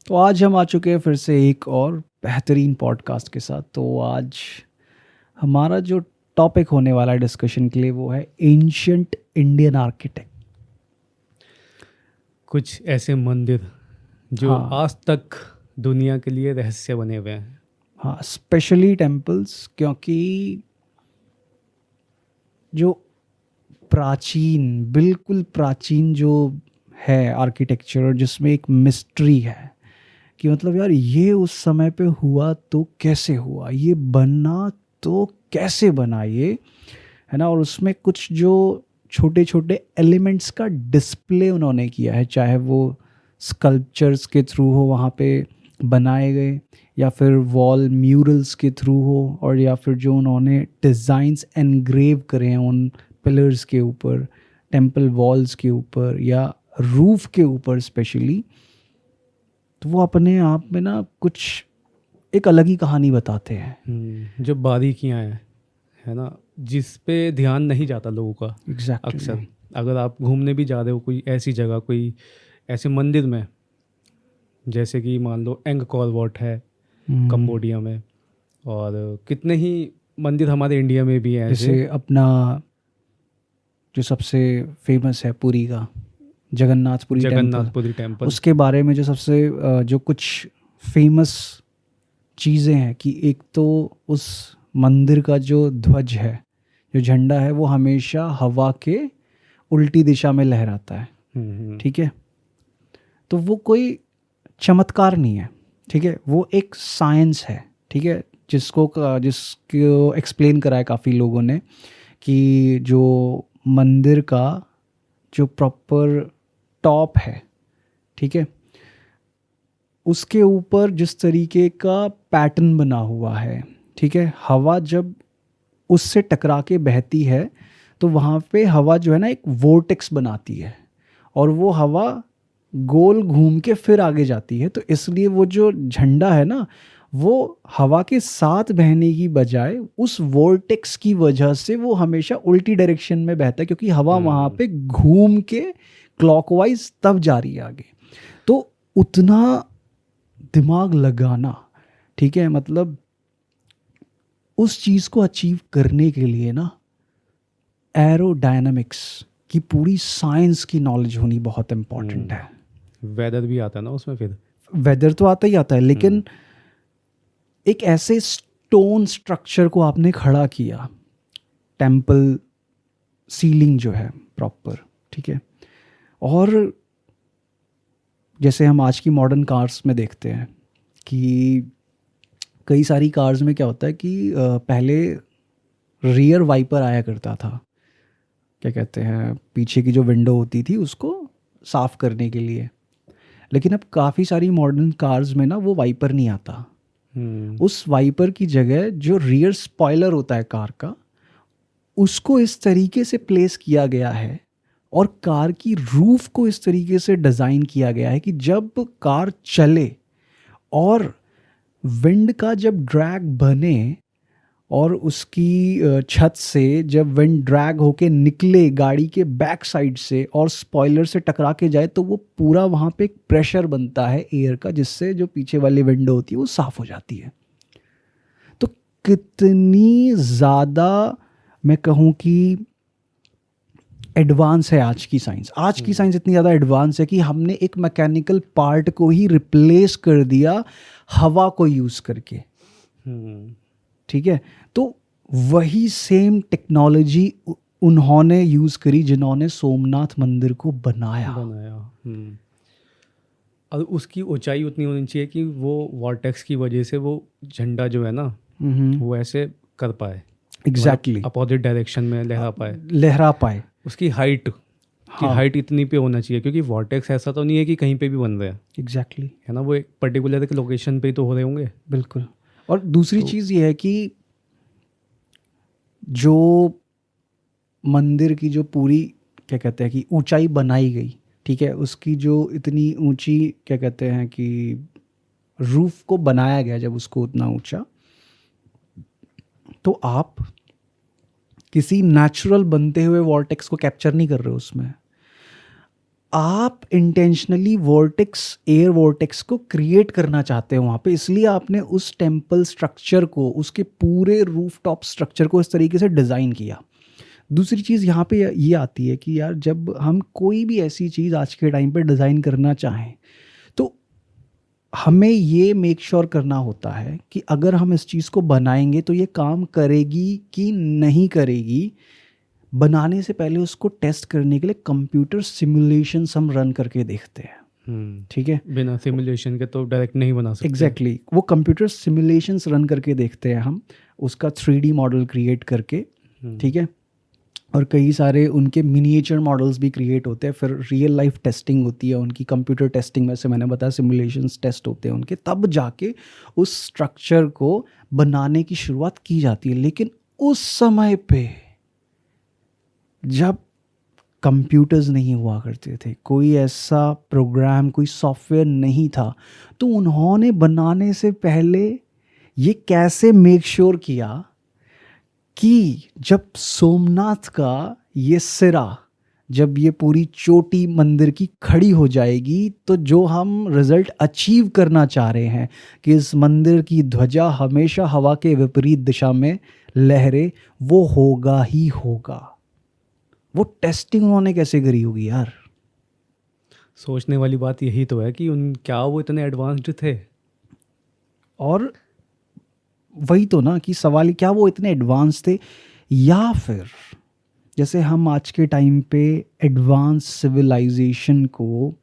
तो आज हम आ चुके हैं फिर से एक और बेहतरीन पॉडकास्ट के साथ। तो आज हमारा जो टॉपिक होने वाला है डिस्कशन के लिए वो है एंशियंट इंडियन आर्किटेक्ट। कुछ ऐसे मंदिर जो हाँ आज तक दुनिया के लिए रहस्य बने हुए हैं। हाँ, स्पेशली टेम्पल्स, क्योंकि जो प्राचीन, बिल्कुल प्राचीन जो है आर्किटेक्चर, जिसमें एक मिस्ट्री है कि मतलब यार ये उस समय पे हुआ तो कैसे हुआ, ये बनना तो कैसे बना, ये है ना। और उसमें कुछ जो छोटे छोटे एलिमेंट्स का डिस्प्ले उन्होंने किया है, चाहे वो स्कल्पचर्स के थ्रू हो वहाँ पे बनाए गए, या फिर वॉल म्यूरल्स के थ्रू हो, और या फिर जो उन्होंने डिज़ाइंस एनग्रेव करे हैं उन पिलर्स के ऊपर, टेम्पल वॉल्स के ऊपर या रूफ के ऊपर स्पेशली। तो वो अपने आप में ना कुछ एक अलग ही कहानी बताते हैं। जो बारीकियां हैं, है ना, जिस पे ध्यान नहीं जाता लोगों का। अक्सर एग्जैक्टली। अगर आप घूमने भी जा रहे हो कोई ऐसी जगह, कोई ऐसे मंदिर में, जैसे कि मान लो एंगकोर वॉट है कंबोडिया में, और कितने ही मंदिर हमारे इंडिया में भी हैं ऐसे। जैसे अपना जो सबसे फेमस है पुरी का जगन्नाथपुरी टेम्पल, जगन्नाथपुरी टेम्पल। उसके बारे में जो सबसे जो कुछ फेमस चीज़ें हैं कि एक तो उस मंदिर का जो ध्वज है, जो झंडा है, वो हमेशा हवा के उल्टी दिशा में लहराता है। ठीक है। तो वो कोई चमत्कार नहीं है, ठीक है, वो एक साइंस है। ठीक है। जिसको एक्सप्लेन करा है काफ़ी लोगों ने कि जो मंदिर का जो प्रॉपर टॉप है, ठीक है, उसके ऊपर जिस तरीके का पैटर्न बना हुआ है, ठीक है, हवा जब उससे टकरा के बहती है तो वहाँ पे हवा जो है ना एक वोर्टेक्स बनाती है, और वो हवा गोल घूम के फिर आगे जाती है। तो इसलिए वो जो झंडा है ना, वो हवा के साथ बहने की बजाय उस वोर्टेक्स की वजह से वो हमेशा उल्टी डायरेक्शन में बहता है, क्योंकि हवा वहाँ पे घूम के क्लॉकवाइज तब जा रही है आगे। तो उतना दिमाग लगाना, ठीक है, मतलब उस चीज़ को अचीव करने के लिए ना एरोडायनामिक्स की पूरी साइंस की नॉलेज होनी बहुत इम्पॉर्टेंट है। वेदर भी आता है ना उसमें फिर। वेदर तो आता ही आता है, लेकिन एक ऐसे स्टोन स्ट्रक्चर को आपने खड़ा किया, टेम्पल सीलिंग जो है प्रॉपर, ठीक है, और जैसे हम आज की मॉडर्न कार्स में देखते हैं कि कई सारी कार्स में क्या होता है कि पहले रियर वाइपर आया करता था, क्या कहते हैं, पीछे की जो विंडो होती थी उसको साफ करने के लिए। लेकिन अब काफ़ी सारी मॉडर्न कार्स में ना वो वाइपर नहीं आता। उस वाइपर की जगह जो रियर स्पॉइलर होता है कार का, उसको इस तरीके से प्लेस किया गया है, और कार की रूफ को इस तरीके से डिज़ाइन किया गया है कि जब कार चले और विंड का जब ड्रैग बने, और उसकी छत से जब विंड ड्रैग होके निकले गाड़ी के बैक साइड से और स्पॉइलर से टकरा के जाए, तो वो पूरा वहाँ पे एक प्रेशर बनता है एयर का, जिससे जो पीछे वाली विंडो होती है वो साफ़ हो जाती है। तो कितनी ज़्यादा मैं कहूँ कि एडवांस है आज की साइंस। आज की साइंस इतनी ज़्यादा एडवांस है कि हमने एक मैकेनिकल पार्ट को ही रिप्लेस कर दिया हवा को यूज़ करके। ठीक है। तो वही सेम टेक्नोलॉजी उन्होंने यूज़ करी जिन्होंने सोमनाथ मंदिर को बनाया। और उसकी ऊंचाई उतनी होनी चाहिए कि वो वॉर्टेक्स की वजह से वो झंडा जो है ना वो ऐसे कर पाए, एग्जैक्टली, अपोजिट डायरेक्शन में लहरा पाए। उसकी हाइट की हाँ हाइट इतनी पे होना चाहिए, क्योंकि वॉर्टेक्स ऐसा तो नहीं है कि कहीं पे भी बन रहे हैं, एग्जैक्टली, है ना, वो एक पर्टिकुलर लोकेशन पे ही तो हो रहे होंगे। बिल्कुल। और दूसरी तो चीज़ ये है कि जो मंदिर की जो पूरी, क्या कहते हैं कि ऊंचाई बनाई गई, ठीक है, उसकी जो इतनी ऊंची, क्या कहते हैं कि रूफ को बनाया गया जब उसको उतना ऊंचा, तो आप किसी नेचुरल बनते हुए वॉर्टेक्स को कैप्चर नहीं कर रहे हो उसमें। आप इंटेंशनली वॉर्टेक्स, एयर वॉर्टेक्स को क्रिएट करना चाहते हो वहाँ पे, इसलिए आपने उस टेम्पल स्ट्रक्चर को, उसके पूरे रूफटॉप स्ट्रक्चर को इस तरीके से डिज़ाइन किया। दूसरी चीज़ यहाँ पे ये आती है कि यार जब हम कोई भी ऐसी चीज़ आज के टाइम पे डिज़ाइन करना चाहें तो हमें ये मेक श्योर करना होता है कि अगर हम इस चीज़ को बनाएंगे तो ये काम करेगी कि नहीं करेगी। बनाने से पहले उसको टेस्ट करने के लिए कंप्यूटर सिमुलेशंस हम रन करके देखते हैं। ठीक है, बिना सिमुलेशन के तो डायरेक्ट नहीं बना सकते। एग्जैक्टली वो कंप्यूटर सिमुलेशंस रन करके देखते हैं हम, उसका 3D मॉडल क्रिएट करके। ठीक है, और कई सारे उनके मिनिएचर मॉडल्स भी क्रिएट होते हैं, फिर रियल लाइफ टेस्टिंग होती है उनकी, कंप्यूटर टेस्टिंग में से मैंने बताया सिमुलेशंस टेस्ट होते हैं उनके, तब जाके उस स्ट्रक्चर को बनाने की शुरुआत की जाती है। लेकिन उस समय पे जब कंप्यूटर्स नहीं हुआ करते थे, कोई ऐसा प्रोग्राम, कोई सॉफ्टवेयर नहीं था, तो उन्होंने बनाने से पहले ये कैसे मेक श्योर किया कि जब सोमनाथ का ये सिरा, जब ये पूरी चोटी मंदिर की खड़ी हो जाएगी तो जो हम रिजल्ट अचीव करना चाह रहे हैं कि इस मंदिर की ध्वजा हमेशा हवा के विपरीत दिशा में लहरे, वो होगा ही होगा। वो टेस्टिंग उन्होंने कैसे करी होगी यार? सोचने वाली बात यही तो है कि क्या वो इतने एडवांस्ड थे? और वही तो ना कि सवाल क्या वो इतने एडवांस थे, या फिर जैसे हम आज के टाइम पे एडवांस सिविलाइजेशन को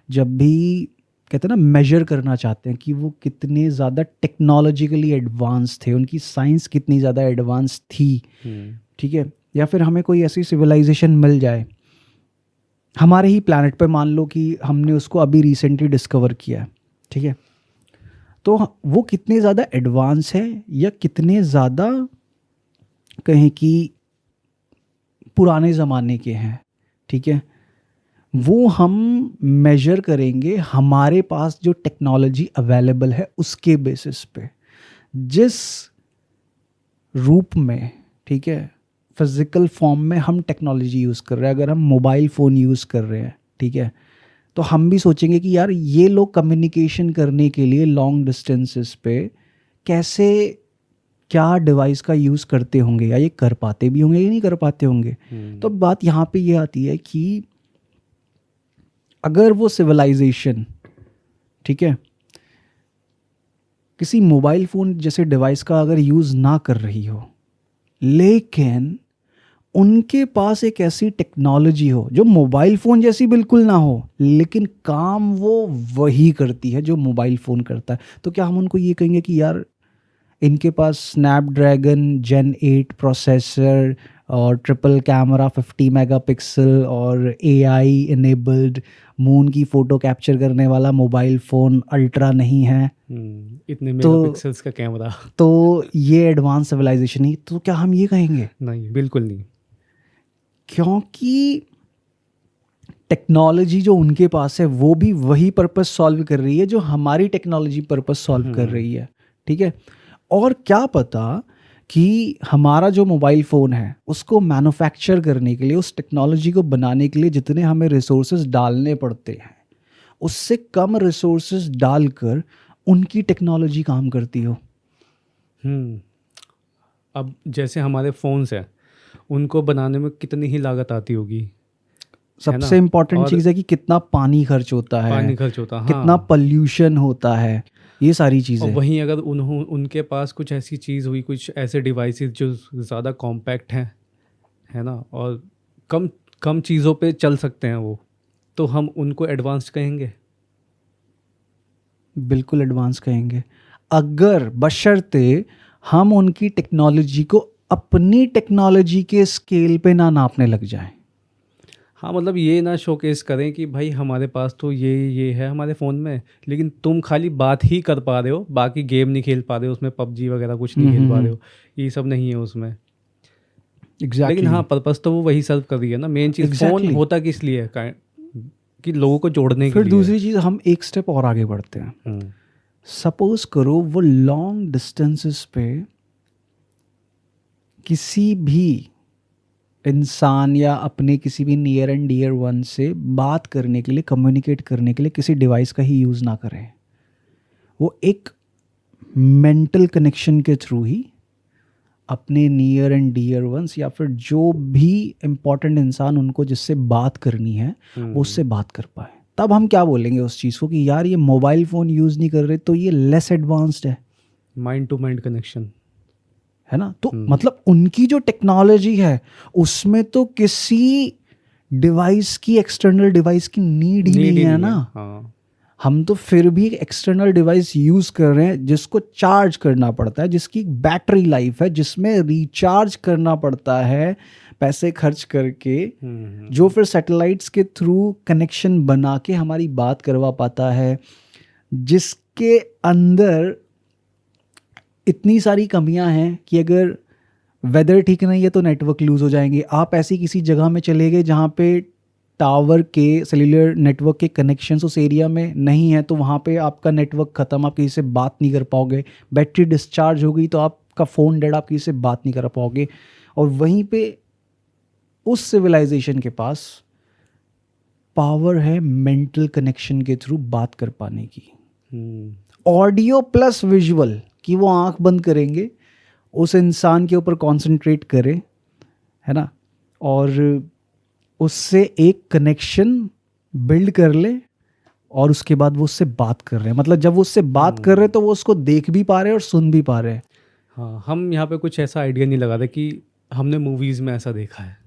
जब भी कहते हैं ना मेजर करना चाहते हैं कि वो कितने ज़्यादा टेक्नोलॉजिकली एडवांस थे, उनकी साइंस कितनी ज़्यादा एडवांस थी। ठीक है, या फिर हमें कोई ऐसी सिविलाइजेशन मिल जाए हमारे ही प्लैनेट पे, मान लो कि हमने उसको अभी रिसेंटली डिस्कवर किया है। ठीक है, तो वो कितने ज़्यादा एडवांस है या कितने ज़्यादा कहें कि पुराने ज़माने के हैं। ठीक है, वो हम मेजर करेंगे हमारे पास जो टेक्नोलॉजी अवेलेबल है उसके बेसिस पे। जिस रूप में, ठीक है, फिज़िकल फॉर्म में हम टेक्नोलॉजी यूज़ कर रहे हैं, अगर हम मोबाइल फ़ोन यूज़ कर रहे हैं, ठीक है, तो हम भी सोचेंगे कि यार ये लोग कम्युनिकेशन करने के लिए लॉन्ग डिस्टेंसेस पे कैसे, क्या डिवाइस का यूज़ करते होंगे, या ये कर पाते भी होंगे या नहीं कर पाते होंगे। तो बात यहाँ पे ये आती है कि अगर वो सिविलाइजेशन, ठीक है, किसी मोबाइल फ़ोन जैसे डिवाइस का अगर यूज़ ना कर रही हो, लेकिन उनके पास एक ऐसी टेक्नोलॉजी हो जो मोबाइल फ़ोन जैसी बिल्कुल ना हो, लेकिन काम वो वही करती है जो मोबाइल फ़ोन करता है, तो क्या हम उनको ये कहेंगे कि यार इनके पास स्नैपड्रैगन Gen 8 प्रोसेसर और ट्रिपल कैमरा 50 मेगापिक्सल और AI इनेबल्ड मून की फ़ोटो कैप्चर करने वाला मोबाइल फ़ोन अल्ट्रा नहीं है, इतने मेगापिक्सल्स का कैमरा, तो ये एडवांस सिविलाइजेशन ही, तो क्या हम ये कहेंगे? नहीं, बिल्कुल नहीं। क्योंकि टेक्नोलॉजी जो उनके पास है वो भी वही पर्पस सॉल्व कर रही है जो हमारी टेक्नोलॉजी पर्पस सॉल्व कर रही है। ठीक है, और क्या पता कि हमारा जो मोबाइल फ़ोन है उसको मैन्युफैक्चर करने के लिए, उस टेक्नोलॉजी को बनाने के लिए जितने हमें रिसोर्सेज डालने पड़ते हैं उससे कम रिसोर्सेज डालकर उनकी टेक्नोलॉजी काम करती हो। अब जैसे हमारे फ़ोन्स हैं, उनको बनाने में कितनी ही लागत आती होगी। सबसे इम्पोर्टेंट चीज़ है कि कितना पानी खर्च होता है, हाँ, कितना पॉल्यूशन होता है, ये सारी चीज़ें। और वहीं अगर उनके पास कुछ ऐसी चीज़ हुई, कुछ ऐसे डिवाइसेस जो ज़्यादा कॉम्पैक्ट हैं, है ना, और कम चीज़ों पे चल सकते हैं वो, तो हम उनको एडवांस्ड कहेंगे? बिल्कुल एडवांस कहेंगे, अगर बशर्ते हम उनकी टेक्नोलॉजी को अपनी टेक्नोलॉजी के स्केल पे ना नापने लग जाएं। हाँ, मतलब ये ना शोकेस करें कि भाई हमारे पास तो ये है हमारे फ़ोन में, लेकिन तुम खाली बात ही कर पा रहे हो, बाकी गेम नहीं खेल पा रहे हो उसमें, PUBG वगैरह कुछ नहीं खेल पा रहे हो, ये सब नहीं है उसमें। Exactly. लेकिन हाँ, पर्पस तो वो वही सर्व कर रही है ना। मेन चीज़ फ़ोन होता किस लिए है, कि लोगों को जोड़ने के लिए। फिर दूसरी चीज़, हम एक स्टेप और आगे बढ़ते हैं। सपोज करो वो लॉन्ग डिस्टेंसेस पे किसी भी इंसान या अपने किसी भी नियर एंड डियर वन से बात करने के लिए, कम्युनिकेट करने के लिए किसी डिवाइस का ही यूज़ ना करें, वो एक मेंटल कनेक्शन के थ्रू ही अपने नियर एंड डियर वंस या फिर जो भी इम्पोर्टेंट इंसान उनको जिससे बात करनी है वो उससे बात कर पाए। तब हम क्या बोलेंगे उस चीज़ को कि यार ये मोबाइल फ़ोन यूज़ नहीं कर रहे तो ये लेस एडवांस्ड है, माइंड टू माइंड कनेक्शन है ना। तो मतलब उनकी जो टेक्नोलॉजी है उसमें तो किसी डिवाइस की, एक्सटर्नल डिवाइस की नीड ही नहीं है ना। हाँ। हम तो फिर भी एक एक्सटर्नल डिवाइस यूज़ कर रहे हैं जिसको चार्ज करना पड़ता है, जिसकी बैटरी लाइफ है, जिसमें रिचार्ज करना पड़ता है पैसे खर्च करके, जो फिर सैटेलाइट्स के थ्रू कनेक्शन बना के हमारी बात करवा पाता है, जिसके अंदर इतनी सारी कमियां हैं कि अगर वेदर ठीक नहीं है तो नेटवर्क लूज़ हो जाएंगे। आप ऐसी किसी जगह में चले गए जहाँ पे टावर के, सेल्यूलर नेटवर्क के कनेक्शंस उस एरिया में नहीं है तो वहाँ पे आपका नेटवर्क ख़त्म, आप किसी से बात नहीं कर पाओगे। बैटरी डिस्चार्ज हो गई तो आपका फ़ोन डेड, आप किसी से बात नहीं कर पाओगे। और वहीं पे उस सिविलाइजेशन के पास पावर है मेंटल कनेक्शन के थ्रू बात कर पाने की, ऑडियो प्लस विजुअल, कि वो आंख बंद करेंगे, उस इंसान के ऊपर कंसंट्रेट करे, है ना, और उससे एक कनेक्शन बिल्ड कर ले और उसके बाद वो उससे बात कर रहे हैं। मतलब जब वो उससे बात कर रहे हैं तो वो उसको देख भी पा रहे हैं और सुन भी पा रहे हैं। हाँ, हम यहाँ पे कुछ ऐसा आइडिया नहीं लगा रहे कि हमने मूवीज़ में ऐसा देखा है।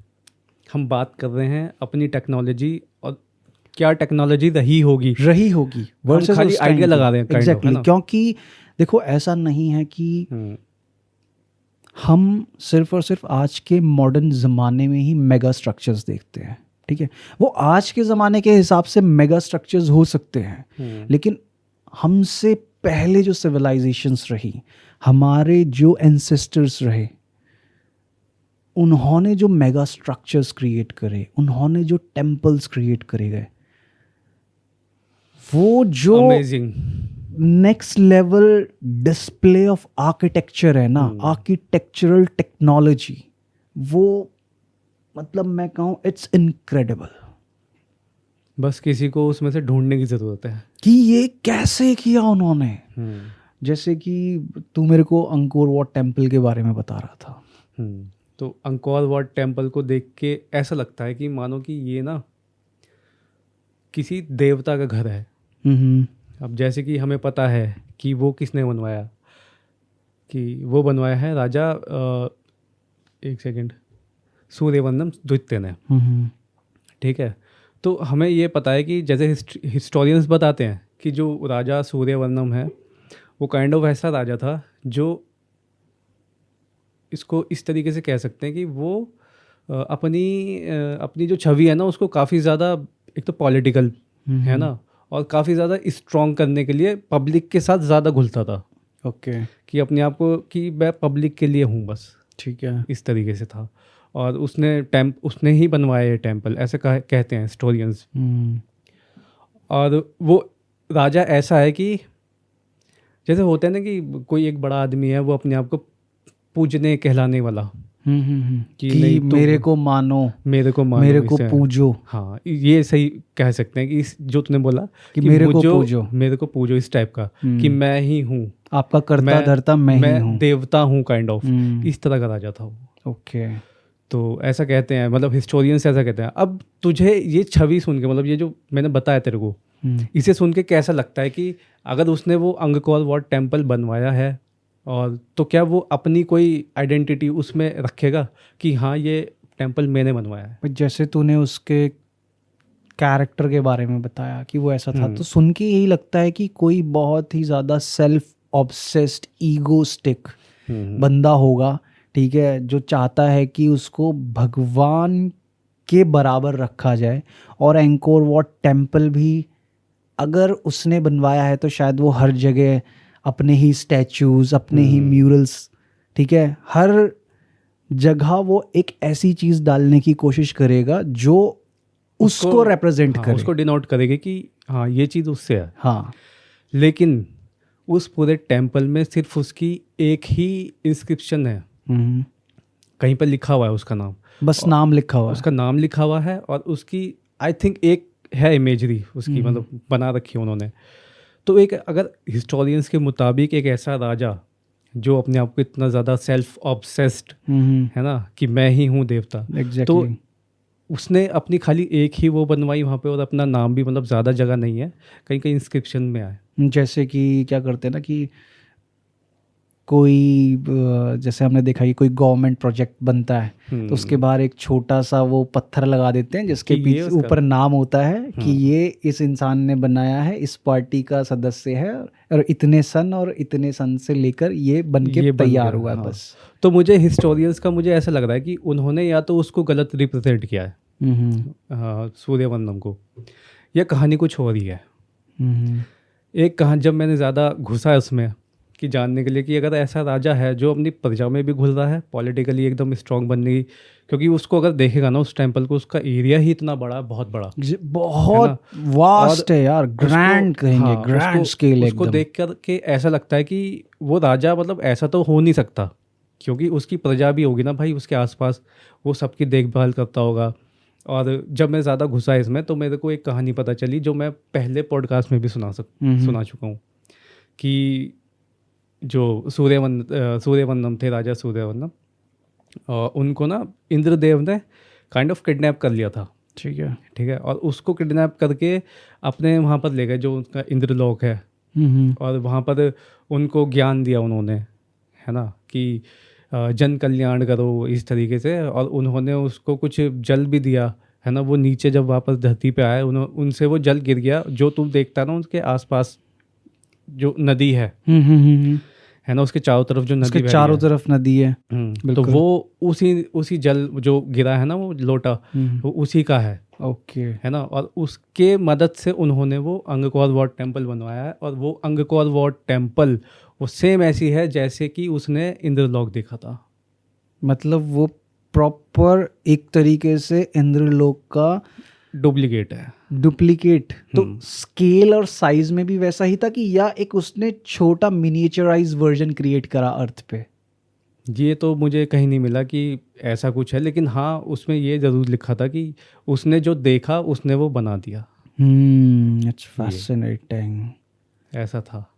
हम बात कर रहे हैं अपनी टेक्नोलॉजी और क्या टेक्नोलॉजी रही होगी वर्सेस खाली आइडिया लगा रहे हैं kind of, है एग्जैक्टली। ना? क्योंकि देखो ऐसा नहीं है कि हम सिर्फ और सिर्फ आज के मॉडर्न ज़माने में ही मेगा स्ट्रक्चर्स देखते हैं, ठीक है। वो आज के ज़माने के हिसाब से मेगा स्ट्रक्चर्स हो सकते हैं, लेकिन हमसे पहले जो सिविलाइजेशंस रही, हमारे जो एंसेस्टर्स रहे, उन्होंने जो मेगा स्ट्रक्चर्स क्रिएट करे, उन्होंने जो टेम्पल्स क्रिएट करे गए, वो जो amazing next level display of architecture है ना, आर्किटेक्चरल टेक्नोलॉजी, वो मतलब मैं कहूँ इट्स इनक्रेडिबल। बस किसी को उसमें से ढूंढने की ज़रूरत है कि ये कैसे किया उन्होंने। जैसे कि तू मेरे को अंकोर वाट टेम्पल के बारे में बता रहा था। तो अंकोर वाट टेम्पल को देख के ऐसा लगता है कि मानो कि ये ना किसी देवता का घर है। अब जैसे कि हमें पता है कि वो किसने बनवाया, कि वो बनवाया है राजा एक सेकंड सूर्यवर्मन द्वितीय ने, ठीक है। तो हमें ये पता है कि जैसे हिस्टोरियंस बताते हैं कि जो राजा सूर्यवर्मन है वो काइंड ऑफ ऐसा राजा था जो, इसको इस तरीके से कह सकते हैं कि वो अपनी जो छवि है ना उसको काफ़ी ज़्यादा, एक तो पॉलिटिकल है ना, और काफ़ी ज़्यादा स्ट्रॉन्ग करने के लिए पब्लिक के साथ ज़्यादा घुलता था। ओके। कि अपने आप को कि मैं पब्लिक के लिए हूँ बस, ठीक है, इस तरीके से था। और उसने ही बनवाया ये टेम्पल, ऐसे कहते हैं हिस्टोरियंस। और वो राजा ऐसा है कि जैसे होता है ना कि कोई एक बड़ा आदमी है वो अपने आप को पूजने कहलाने वाला, कि नहीं मेरे को मानो, मेरे को पूजो। हाँ, ये सही कह सकते हैं कि जो तूने बोला कि मेरे को पूजो इस टाइप का, कि मैं ही हूँ आपका कर्ता धर्ता, मैं हूँ, देवता हूँ काइंड ऑफ, इस तरह का राजा था वो। ओके। तो ऐसा कहते हैं, मतलब हिस्टोरियंस ऐसा कहते हैं। अब तुझे ये छवि सुन के, मतलब ये जो मैंने बताया तेरे को, इसे सुन के कैसा लगता है कि अगर उसने वो अंगकोर वाट टेम्पल बनवाया है और तो क्या वो अपनी कोई आइडेंटिटी उसमें रखेगा कि हाँ ये टेम्पल मैंने बनवाया है। जैसे तूने उसके कैरेक्टर के बारे में बताया कि वो ऐसा था, तो सुन के यही लगता है कि कोई बहुत ही ज़्यादा सेल्फ ऑब्सेस्ड ईगोस्टिक बंदा होगा, ठीक है, जो चाहता है कि उसको भगवान के बराबर रखा जाए। और एंकोर वाट टेम्पल भी अगर उसने बनवाया है तो शायद वो हर जगह अपने ही स्टैचूज़, अपने ही म्यूरल्स, ठीक है, हर जगह वो एक ऐसी चीज़ डालने की कोशिश करेगा जो उसको रिप्रेजेंट करे, उसको डिनोट करेगी कि हाँ ये चीज़ उससे है। हाँ, लेकिन उस पूरे टेम्पल में सिर्फ उसकी एक ही इंस्क्रिप्शन है, कहीं पर लिखा हुआ है उसका नाम, बस नाम लिखा हुआ है। उसका नाम लिखा हुआ है और उसकी आई थिंक एक है इमेजरी उसकी, मतलब बना रखी है उन्होंने। तो एक अगर हिस्टोरियंस के मुताबिक एक ऐसा राजा जो अपने आप को इतना ज़्यादा सेल्फ ऑब्सेस्ड है ना कि मैं ही हूँ देवता, तो उसने अपनी खाली एक ही वो बनवाई वहाँ पे और अपना नाम भी मतलब ज़्यादा जगह नहीं है, कहीं कहीं इंस्क्रिप्शन में आए। जैसे कि क्या करते हैं ना कि कोई जैसे हमने देखा कि कोई गवर्नमेंट प्रोजेक्ट बनता है तो उसके बाहर एक छोटा सा वो पत्थर लगा देते हैं जिसके कि ये पीछे उसका- ऊपर नाम होता है कि ये इस इंसान ने बनाया है, इस पार्टी का सदस्य है और इतने सन से लेकर ये बन के ये बन तैयार गया, हुआ है हाँ। बस। तो मुझे हिस्टोरियंस का मुझे ऐसा लग रहा है कि उन्होंने या तो उसको गलत रिप्रेजेंट किया है, सूर्यवंदम को, या कहानी कुछ हो रही है। एक कहानी जब मैंने ज़्यादा घुसा उसमें कि जानने के लिए कि अगर ऐसा राजा है जो अपनी प्रजा में भी घुल रहा है, पॉलिटिकली एकदम स्ट्रांग बनने की, क्योंकि उसको अगर देखेगा ना उस टेम्पल को, उसका एरिया ही इतना बड़ा, बहुत बड़ा, बहुत वास्ट है यार, ग्रैंड कहेंगे, ग्रैंड स्केल उसको एकदम। देख कर के ऐसा लगता है कि वो राजा मतलब ऐसा तो हो नहीं सकता, क्योंकि उसकी प्रजा भी होगी ना भाई उसके आसपास, वो सबकी देखभाल करता होगा। और जब मैं ज़्यादा घुसा इसमें तो मेरे को एक कहानी पता चली जो मैं पहले पॉडकास्ट में भी सुना चुका हूँ, कि जो सूर्यवंदम थे, राजा सूर्यवंदम, उनको ना इंद्रदेव ने काइंड ऑफ किडनैप कर लिया था। ठीक है। और उसको किडनैप करके अपने वहाँ पर ले गए जो उनका इंद्रलोक है, और वहाँ पर उनको ज्ञान दिया उन्होंने, है ना, कि जन कल्याण करो इस तरीके से। और उन्होंने उसको कुछ जल भी दिया, है ना। वो नीचे जब वापस धरती पे आए, उनसे वो जल गिर गया जो तुम देखता ना उनके आसपास जो नदी है ना, उसके चारों तरफ जो नदी उसके बह रही चारों है, तरफ नदी है। तो बिल्कुल। वो उसी जल जो गिरा है ना, वो लोटा, वो उसी का है, ओके। है ना। और उसके मदद से उन्होंने वो अंगकोर वाट टेम्पल बनवाया है। और वो अंगकोर वाट टेम्पल वो सेम ऐसी है जैसे कि उसने इंद्रलोक देखा था। मतलब वो प्रॉपर एक तरीके से इंद्रलोक का डुप्लीकेट है, डुप्लीकेट। तो स्केल और साइज में भी वैसा ही था कि या एक उसने छोटा मिनिएचराइज वर्जन क्रिएट करा अर्थ पे? ये तो मुझे कहीं नहीं मिला कि ऐसा कुछ है, लेकिन हाँ उसमें ये ज़रूर लिखा था कि उसने जो देखा उसने वो बना दिया। It's fascinating. ऐसा था।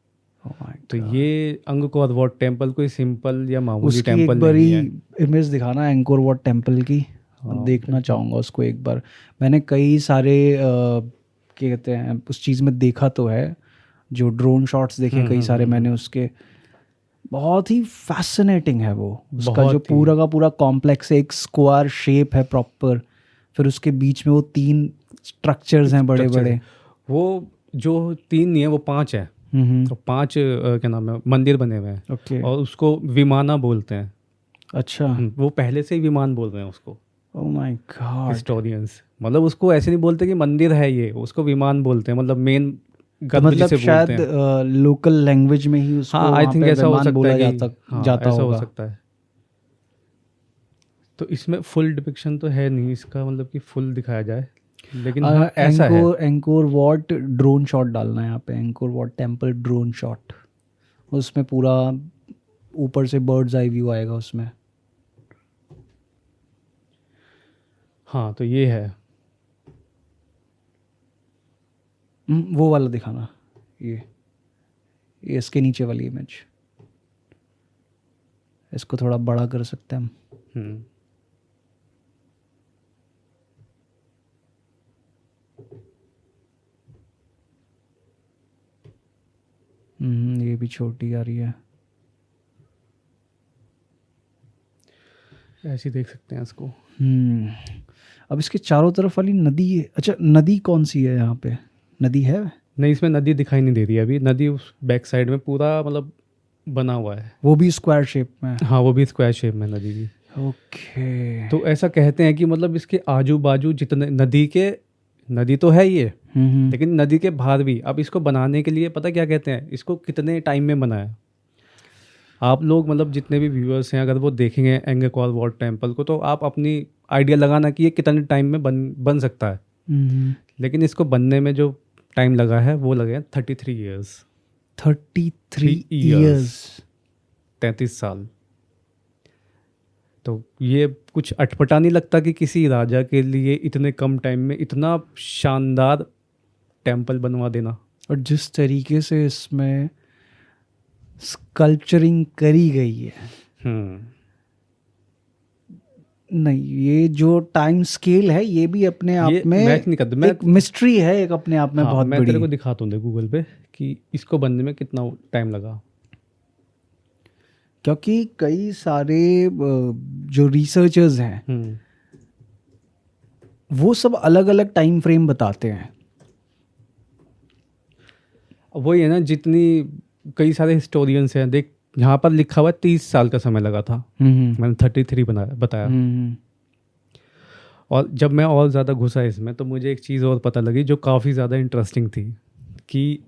तो ये अंगकोर वाट टेम्पल कोई सिंपल या मामूली उसकी टेम्पल एक बारी नहीं है। इमेज दिखाना एंकोर वाट टेम्पल की, देखना चाहूँगा उसको एक बार। मैंने कई सारे क्या कहते हैं उस चीज़ में देखा तो है, जो ड्रोन शॉट्स देखे कई सारे मैंने उसके, बहुत ही फैसिनेटिंग है वो। उसका जो पूरा का पूरा कॉम्प्लेक्स है, एक स्क्वायर शेप है प्रॉपर, फिर उसके बीच में वो 3 स्ट्रक्चर्स हैं बड़े बड़े। वो जो 3 नहीं है वो 5 है। तो 5 क्या नाम है मंदिर बने हुए हैं। और उसको विमाना बोलते हैं। अच्छा। वो पहले से ही विमान बोल रहे हैं उसको। Oh my God. हिस्टोरियंस मतलब उसको ऐसे नहीं बोलते कि मंदिर है ये, उसको विमान बोलते हैं, मतलब मेन तो मतलब शायद लोकल लैंग्वेज में ही उसको हाँ आई थिंक ऐसा हो सकता है कि जाता ऐसा होगा। हो सकता है। तो इसमें फुल डिपिक्शन तो है नहीं इसका, मतलब कि फुल दिखाया जाए, लेकिन हाँ ऐसा है। एंकोर वाट ड्रोन शॉट डालना है यहाँ पे, एंकोर वाट टेम्पल ड्रोन शॉट, उसमें पूरा ऊपर से बर्ड्स आई व्यू आएगा उसमें। हाँ तो ये है। वो वाला दिखाना, ये इसके नीचे वाली इमेज, इसको थोड़ा बड़ा कर सकते हैं हम। ये भी छोटी आ रही है, ऐसे देख सकते हैं इसको। अब इसके चारों तरफ वाली नदी, अच्छा नदी कौन सी है यहाँ पे? नदी है नहीं, इसमें नदी दिखाई नहीं दे रही है अभी। नदी उस बैक साइड में पूरा मतलब बना हुआ है, वो भी स्क्वायर शेप में। हाँ वो भी स्क्वायर शेप में नदी भी। ओके। तो ऐसा कहते हैं कि मतलब इसके आजू बाजू जितने नदी तो है ये, लेकिन नदी के बाहर भी, अब इसको बनाने के लिए पता क्या कहते हैं, इसको कितने टाइम में बनाया। आप लोग मतलब जितने भी व्यूअर्स हैं अगर वो देखेंगे एंगकोर वाट टेम्पल को, तो आप अपनी आइडिया लगाना कि ये कितने टाइम में बन सकता है। लेकिन इसको बनने में जो टाइम लगा है वो लगे 33 ईयर्स। 33 ईयर्स, 33 साल। तो ये कुछ अटपटा नहीं लगता कि किसी राजा के लिए इतने कम टाइम में इतना शानदार टेम्पल बनवा देना। और जिस तरीके से इसमें स्कल्पचरिंग करी गई है, नहीं, ये जो टाइम स्केल है ये भी अपने आप ये में मैच नहीं करता। एक मिस्ट्री है, एक अपने आप में बहुत मैं बड़ी। तेरे को दिखाता हूँ गूगल पे कि इसको बनने में कितना टाइम लगा। क्योंकि कई सारे जो रिसर्चर्स हैं वो सब अलग अलग टाइम फ्रेम बताते हैं। वही है ना, जितनी कई सारे हिस्टोरियंस हैं, देख यहाँ पर लिखा हुआ 30 साल का समय लगा था। मैंने 33 बताया। और जब मैं और ज़्यादा घुसा इसमें तो मुझे एक चीज़ और पता लगी जो काफ़ी ज़्यादा इंटरेस्टिंग थी कि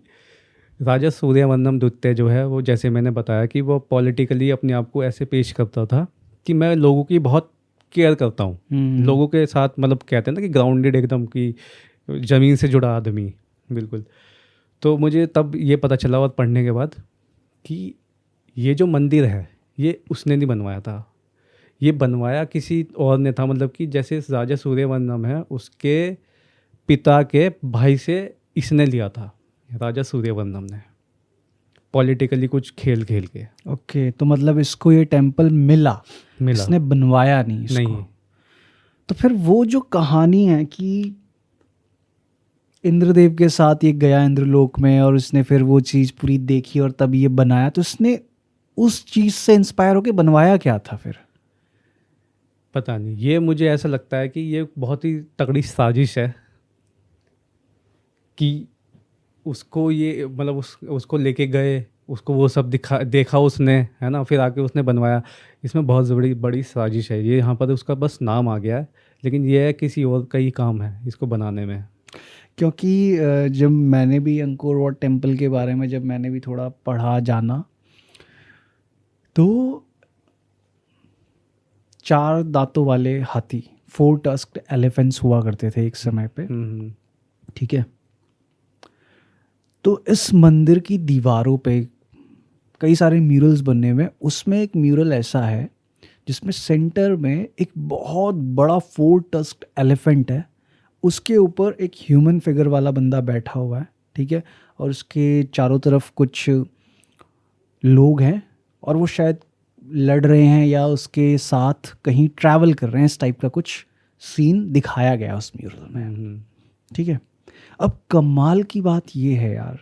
राजा सूर्यवर्मन द्वितीय जो है वो, जैसे मैंने बताया कि वो पॉलिटिकली अपने आप को ऐसे पेश करता था कि मैं लोगों की बहुत केयर करता हूँ, लोगों के साथ, मतलब कहते हैं ना कि ग्राउंडेड एकदम, कि ज़मीन से जुड़ा आदमी बिल्कुल। तो मुझे तब ये पता चला और पढ़ने के बाद कि ये जो मंदिर है ये उसने नहीं बनवाया था, ये बनवाया किसी और ने था। मतलब कि जैसे राजा सूर्यवर्मन है उसके पिता के भाई से इसने लिया था, राजा सूर्यवर्मन ने, पॉलिटिकली कुछ खेल खेल के। ओके, तो मतलब इसको ये टेम्पल मिला, इसने बनवाया नहीं इसको। नहीं। तो फिर वो जो कहानी है कि इंद्रदेव के साथ ये गया इंद्रलोक में और उसने फिर वो चीज़ पूरी देखी और तब ये बनाया, तो इसने उस चीज़ से इंस्पायर होके बनवाया क्या था फिर? पता नहीं, ये मुझे ऐसा लगता है कि ये बहुत ही तगड़ी साजिश है कि उसको ये, मतलब उसको लेके गए, उसको वो सब देखा उसने, है ना, फिर आके उसने बनवाया। इसमें बहुत बड़ी साजिश है ये। यहाँ पर उसका बस नाम आ गया है, लेकिन ये है किसी और का ही काम है इसको बनाने में। क्योंकि जब मैंने भी अंकोर वाट टेम्पल के बारे में जब मैंने भी थोड़ा पढ़ा जाना, तो 4 दांतों वाले हाथी, 4 टस्क्ड एलिफेंट्स हुआ करते थे एक समय पे, ठीक है। तो इस मंदिर की दीवारों पे कई सारे म्यूरल्स बनने में, उसमें एक म्यूरल ऐसा है जिसमें सेंटर में एक बहुत बड़ा 4 टस्क्ड एलिफेंट है, उसके ऊपर एक ह्यूमन फिगर वाला बंदा बैठा हुआ है, ठीक है, और उसके चारों तरफ कुछ लोग हैं और वो शायद लड़ रहे हैं या उसके साथ कहीं ट्रैवल कर रहे हैं, इस टाइप का कुछ सीन दिखाया गया उस म्यूरल में, ठीक है। अब कमाल की बात ये है यार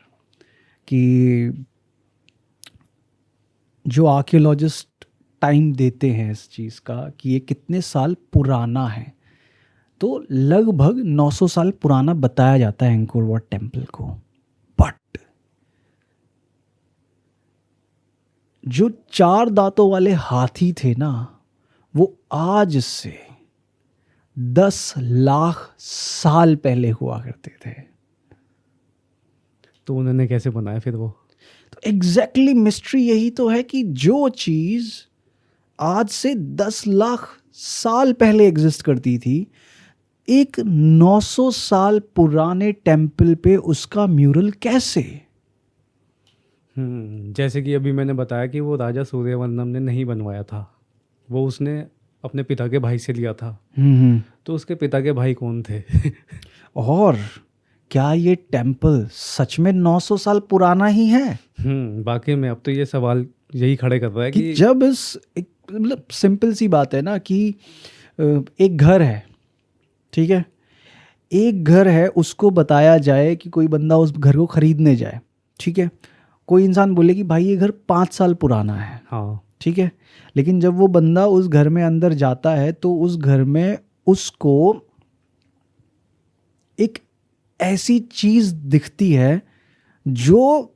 कि जो आर्कियोलॉजिस्ट टाइम देते हैं इस चीज़ का कि ये कितने साल पुराना है, तो लगभग 900 साल पुराना बताया जाता है अंकोर वाट टेम्पल को। बट जो 4 दांतों वाले हाथी थे ना, वो आज से 10 लाख साल पहले हुआ करते थे। तो उन्होंने कैसे बनाया फिर वो? तो एग्जैक्टली मिस्ट्री यही तो है कि जो चीज़ आज से 10 लाख साल पहले एग्जिस्ट करती थी, एक 900 साल पुराने टेम्पल पे उसका म्यूरल कैसे? जैसे कि अभी मैंने बताया कि वो राजा सूर्यवर्मन ने नहीं बनवाया था, वो उसने अपने पिता के भाई से लिया था। तो उसके पिता के भाई कौन थे? और क्या ये टेम्पल सच में 900 साल पुराना ही है? बाकी में अब तो ये सवाल यही खड़े कर रहा है कि जब मतलब सिंपल सी बात है ना कि एक घर है, ठीक है, एक घर है, उसको बताया जाए कि कोई बंदा उस घर को खरीदने जाए, ठीक है, कोई इंसान बोले कि भाई ये घर 5 साल पुराना है, हाँ, ठीक है, लेकिन जब वो बंदा उस घर में अंदर जाता है तो उस घर में उसको एक ऐसी चीज दिखती है जो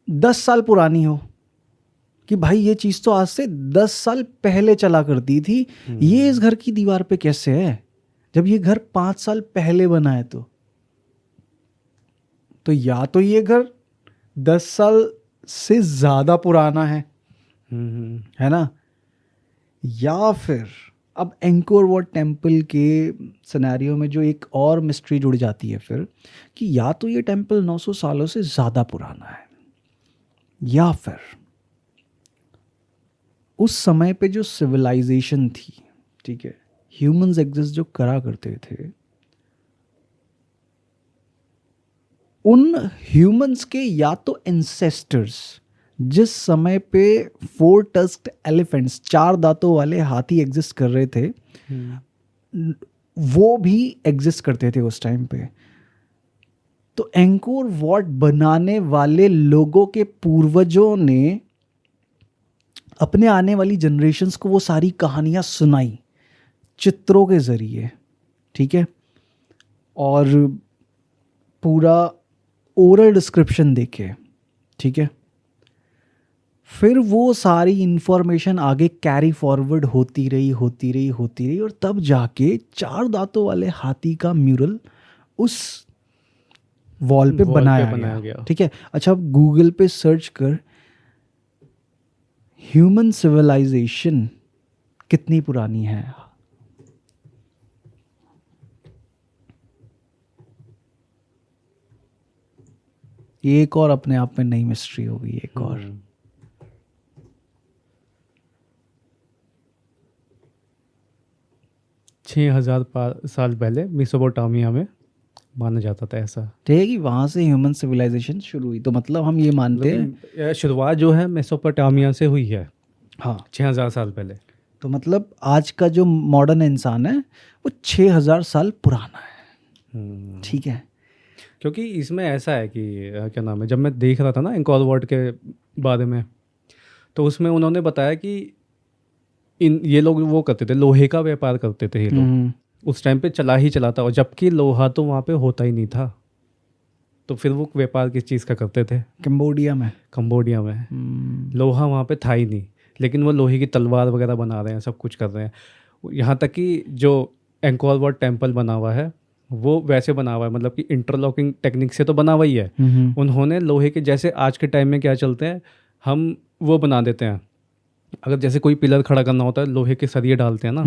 10 साल पुरानी हो, कि भाई ये चीज तो आज से 10 साल पहले चला करती थी, ये इस घर की दीवार पे कैसे है जब ये घर 5 साल पहले बना है? तो या तो ये घर 10 साल से ज्यादा पुराना है ना, या फिर अब एंकोर वाट टेम्पल के सिनेरियो में जो एक और मिस्ट्री जुड़ जाती है फिर, कि या तो ये टेम्पल 900 सालों से ज़्यादा पुराना है, या फिर उस समय पे जो सिविलाइजेशन थी, ठीक है, ह्यूमंस एग्जिस्ट जो करा करते थे, उन ह्यूमंस के या तो एंसेस्टर्स जिस समय पे 4 टस्क्ड एलिफेंट्स, 4 दांतों वाले हाथी एग्जिस्ट कर रहे थे, वो भी एग्जिस्ट करते थे उस टाइम पे। तो एंकोर वॉट बनाने वाले लोगों के पूर्वजों ने अपने आने वाली जनरेशन्स को वो सारी कहानियां सुनाई चित्रों के जरिए, ठीक है, और पूरा ओरल डिस्क्रिप्शन देके, ठीक है। फिर वो सारी इंफॉर्मेशन आगे कैरी फॉरवर्ड होती रही और तब जाके 4 दांतों वाले हाथी का म्यूरल उस वॉल पे बनाया गया, ठीक है। अच्छा, अब गूगल पे सर्च कर ह्यूमन सिविलाइजेशन कितनी पुरानी है। ये एक और अपने आप में नई मिस्ट्री होगी, एक और। 6000 साल पहले मेसोपोटामिया में माना जाता था ऐसा, ठीक है, कि वहाँ से ह्यूमन सिविलाइजेशन शुरू हुई। तो मतलब हम ये मानते हैं शुरुआत जो है मेसोपोटामिया से हुई है, हाँ, 6000 साल पहले। तो मतलब आज का जो मॉडर्न इंसान है वो 6000 साल पुराना है, ठीक है। क्योंकि इसमें ऐसा है कि क्या नाम है, जब मैं देख रहा था ना एंकोर वाट के बारे में, तो उसमें उन्होंने बताया कि ये लोग वो करते थे, लोहे का व्यापार करते थे ये लोग उस टाइम पे, चला ही चला था, और जबकि लोहा तो वहाँ पे होता ही नहीं था, तो फिर वो व्यापार किस चीज़ का करते थे? कंबोडिया में लोहा वहाँ पे था ही नहीं, लेकिन वो लोहे की तलवार वगैरह बना रहे हैं, सब कुछ कर रहे हैं। यहाँ तक कि जो एंकोर वाट टेम्पल बना हुआ है वो वैसे बना हुआ है, मतलब कि इंटरलॉकिंग टेक्निक से तो बना हुआ ही है। उन्होंने लोहे के, जैसे आज के टाइम में क्या चलते हैं, हम वो बना देते हैं, अगर जैसे कोई पिलर खड़ा करना होता है लोहे के सरिये डालते हैं ना,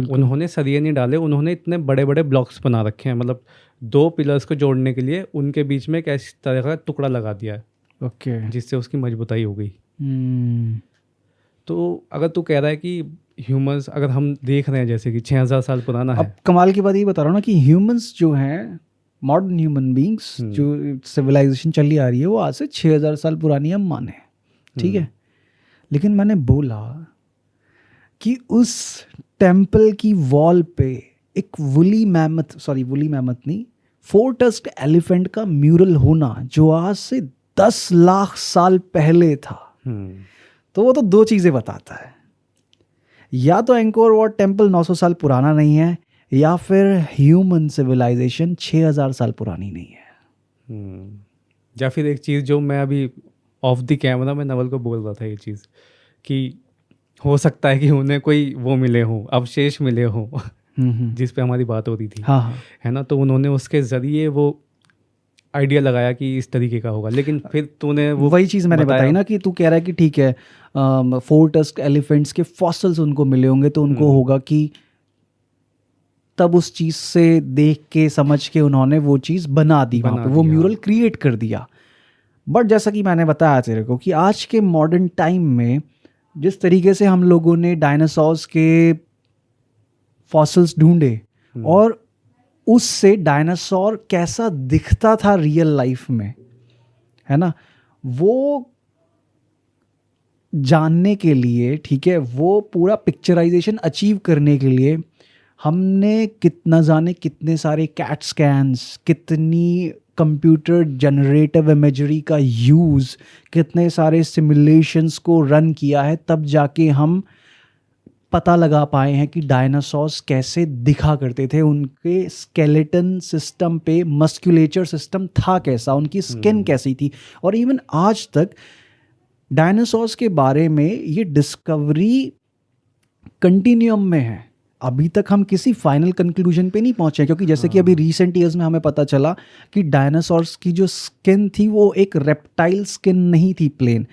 उन्होंने सरिये नहीं डाले, उन्होंने इतने बड़े बड़े ब्लॉक्स बना रखे हैं, मतलब 2 पिलर्स को जोड़ने के लिए उनके बीच में एक ऐसी तरह का टुकड़ा लगा दिया है, ओके, जिससे उसकी मजबूताई हो गई। तो अगर तू कह रहा है कि ह्यूमंस, अगर हम देख रहे हैं जैसे कि 6000 साल पुराना है, अब कमाल की बात ये बता रहा हूँ ना कि ह्यूमंस जो हैं, मॉडर्न ह्यूमन बींग्स, जो सिविलाइजेशन चली आ रही है वो आज से 6000 साल पुरानी हम माने, ठीक है। लेकिन मैंने बोला कि उस टेम्पल की वॉल पे एक वुली मैमथ नहीं, 4 टस्क्ड एलिफेंट का म्यूरल होना जो आज से 10 लाख साल पहले था, तो वो तो 2 चीजें बताता है, या तो एंकोर वाट टेम्पल 900 साल पुराना नहीं है, या फिर ह्यूमन सिविलाइजेशन 6000 साल पुरानी नहीं है। या फिर एक चीज़ जो मैं अभी ऑफ द कैमरा में नवल को बोल रहा था, ये चीज़ कि हो सकता है कि उन्हें कोई वो मिले हों, अवशेष मिले हों जिस पे हमारी बात हो रही थी, हाँ, है ना। तो उन्होंने उसके ज़रिए वो आइडिया लगाया कि इस तरीके का होगा, लेकिन फिर तूने वो वही चीज़ मैंने बताई ना कि तू कह रहा है कि ठीक है 4 टस्क्ड एलिफेंट्स के फॉसिल्स उनको मिले होंगे, तो उनको होगा कि तब उस चीज़ से देख के समझ के उन्होंने वो चीज़ बना दी, वहाँ पे वो म्यूरल क्रिएट कर दिया। बट जैसा कि मैंने बताया तेरे को कि आज के मॉडर्न टाइम में जिस तरीके से हम लोगों ने डायनासोर्स के फॉसिल्स ढूंढे और उससे डायनासोर कैसा दिखता था रियल लाइफ में, है ना, वो जानने के लिए, ठीक है, वो पूरा पिक्चराइजेशन अचीव करने के लिए हमने कितना जाने कितने सारे कैट स्कैन्स, कितनी कंप्यूटर जनरेटिव इमेजरी का यूज़, कितने सारे सिमुलेशंस को रन किया है, तब जाके हम पता लगा पाए हैं कि डायनासोर्स कैसे दिखा करते थे, उनके स्केलेटन सिस्टम पे मस्कुलेचर सिस्टम था कैसा, उनकी स्किन कैसी थी। और इवन आज तक डायनासोर्स के बारे में ये डिस्कवरी कंटिन्यूम में है, अभी तक हम किसी फाइनल कंक्लूजन पे नहीं पहुंचे, क्योंकि जैसे कि अभी रिसेंट ईयर्स में हमें पता चला कि डायनासोर्स की जो स्किन थी वो एक रेप्टाइल स्किन नहीं थी प्लेन,